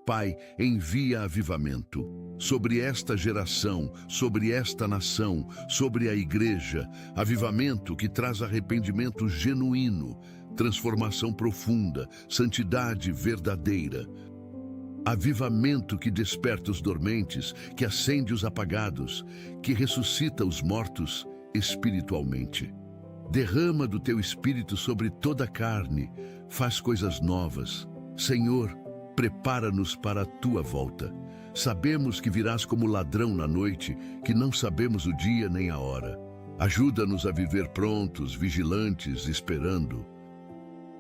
Pai, envia avivamento sobre esta geração, sobre esta nação, sobre a igreja, avivamento que traz arrependimento genuíno, transformação profunda, santidade verdadeira. Avivamento que desperta os dormentes, que acende os apagados, que ressuscita os mortos espiritualmente. Derrama do teu espírito sobre toda a carne, faz coisas novas. Senhor, prepara-nos para a tua volta. Sabemos que virás como ladrão na noite, que não sabemos o dia nem a hora. Ajuda-nos a viver prontos, vigilantes, esperando.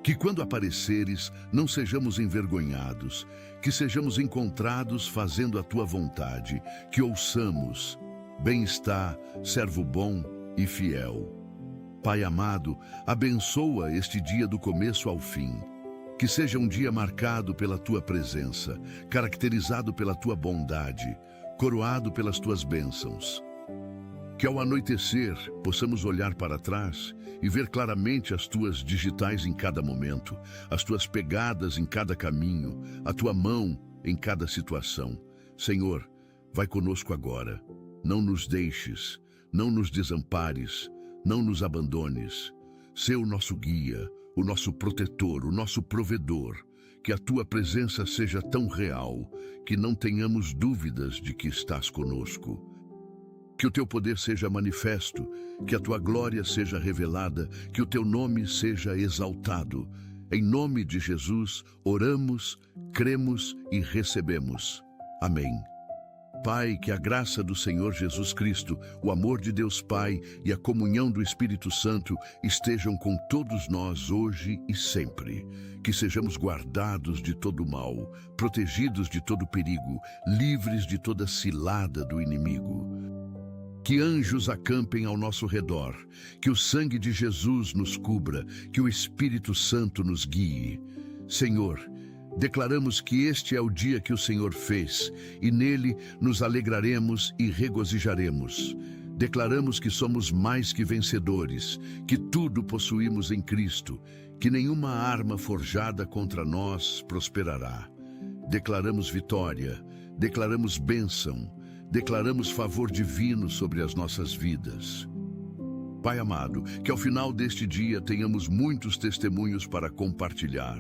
Que quando apareceres, não sejamos envergonhados, que sejamos encontrados fazendo a tua vontade, que ouçamos: bem está, servo bom e fiel. Pai amado, abençoa este dia do começo ao fim. Que seja um dia marcado pela tua presença, caracterizado pela tua bondade, coroado pelas tuas bênçãos. Que ao anoitecer possamos olhar para trás e ver claramente as tuas digitais em cada momento, as tuas pegadas em cada caminho, a tua mão em cada situação. Senhor, vai conosco agora. Não nos deixes, não nos desampares, não nos abandones. Sê o nosso guia, o nosso protetor, o nosso provedor. Que a tua presença seja tão real que não tenhamos dúvidas de que estás conosco. Que o teu poder seja manifesto, que a tua glória seja revelada, que o teu nome seja exaltado. Em nome de Jesus, oramos, cremos e recebemos. Amém. Pai, que a graça do Senhor Jesus Cristo, o amor de Deus Pai e a comunhão do Espírito Santo estejam com todos nós hoje e sempre. Que sejamos guardados de todo mal, protegidos de todo perigo, livres de toda cilada do inimigo. Que anjos acampem ao nosso redor, que o sangue de Jesus nos cubra, que o Espírito Santo nos guie. Senhor, declaramos que este é o dia que o Senhor fez, e nele nos alegraremos e regozijaremos. Declaramos que somos mais que vencedores, que tudo possuímos em Cristo, que nenhuma arma forjada contra nós prosperará. Declaramos vitória, declaramos bênção, declaramos favor divino sobre as nossas vidas. Pai amado, que ao final deste dia tenhamos muitos testemunhos para compartilhar.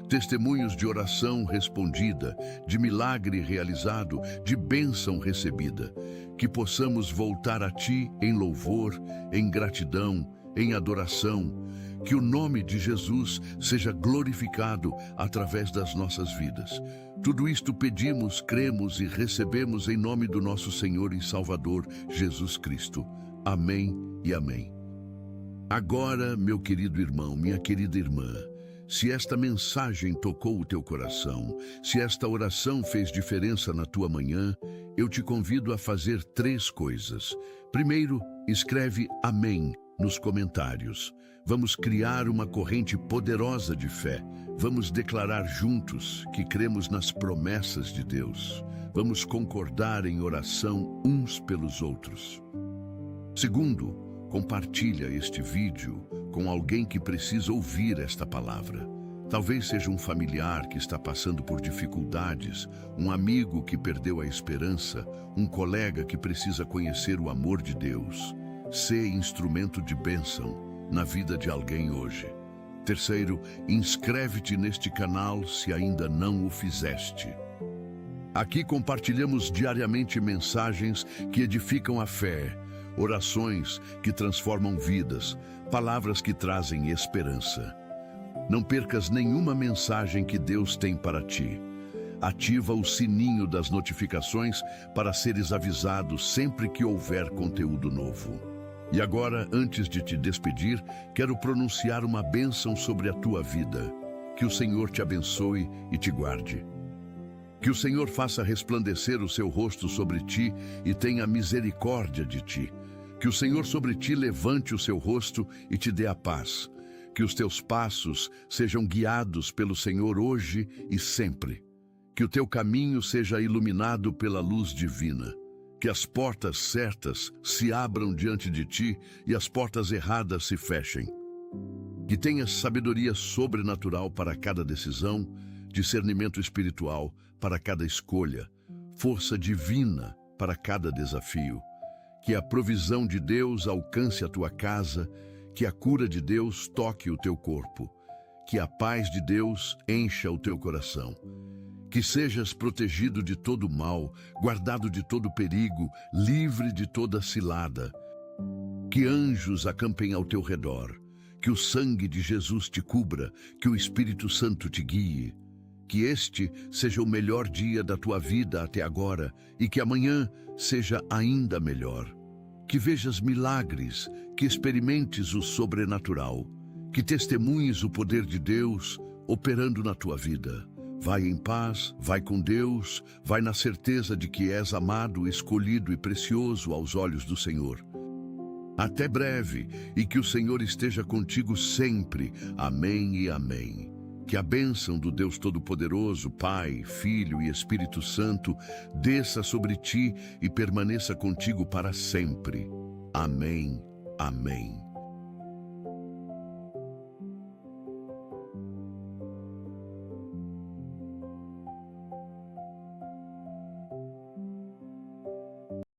Testemunhos de oração respondida, de milagre realizado, de bênção recebida. Que possamos voltar a Ti em louvor, em gratidão, em adoração. Que o nome de Jesus seja glorificado através das nossas vidas. Tudo isto pedimos, cremos e recebemos em nome do nosso Senhor e Salvador, Jesus Cristo. Amém e amém. Agora, meu querido irmão, minha querida irmã, se esta mensagem tocou o teu coração, se esta oração fez diferença na tua manhã, eu te convido a fazer 3 coisas. Primeiro, escreve Amém nos comentários. Vamos criar uma corrente poderosa de fé. Vamos declarar juntos que cremos nas promessas de Deus. Vamos concordar em oração uns pelos outros. Segundo, compartilha este vídeo com alguém que precisa ouvir esta palavra. Talvez seja um familiar que está passando por dificuldades, um amigo que perdeu a esperança, um colega que precisa conhecer o amor de Deus. Sê instrumento de bênção na vida de alguém hoje. Terceiro, inscreve-te neste canal se ainda não o fizeste. Aqui compartilhamos diariamente mensagens que edificam a fé, orações que transformam vidas, palavras que trazem esperança. Não percas nenhuma mensagem que Deus tem para ti. Ativa o sininho das notificações para seres avisado sempre que houver conteúdo novo. E agora, antes de te despedir, quero pronunciar uma bênção sobre a tua vida. Que o Senhor te abençoe e te guarde. Que o Senhor faça resplandecer o seu rosto sobre ti e tenha misericórdia de ti. Que o Senhor sobre ti levante o seu rosto e te dê a paz. Que os teus passos sejam guiados pelo Senhor hoje e sempre. Que o teu caminho seja iluminado pela luz divina. Que as portas certas se abram diante de ti e as portas erradas se fechem. Que tenhas sabedoria sobrenatural para cada decisão, discernimento espiritual para cada escolha, força divina para cada desafio. Que a provisão de Deus alcance a tua casa, que a cura de Deus toque o teu corpo, que a paz de Deus encha o teu coração. Que sejas protegido de todo mal, guardado de todo perigo, livre de toda cilada. Que anjos acampem ao teu redor, que o sangue de Jesus te cubra, que o Espírito Santo te guie. Que este seja o melhor dia da tua vida até agora e que amanhã seja ainda melhor. Que vejas milagres, que experimentes o sobrenatural, que testemunhes o poder de Deus operando na tua vida. Vai em paz, vai com Deus, vai na certeza de que és amado, escolhido e precioso aos olhos do Senhor. Até breve e que o Senhor esteja contigo sempre. Amém e amém. Que a bênção do Deus Todo-Poderoso, Pai, Filho e Espírito Santo desça sobre ti e permaneça contigo para sempre. Amém. Amém.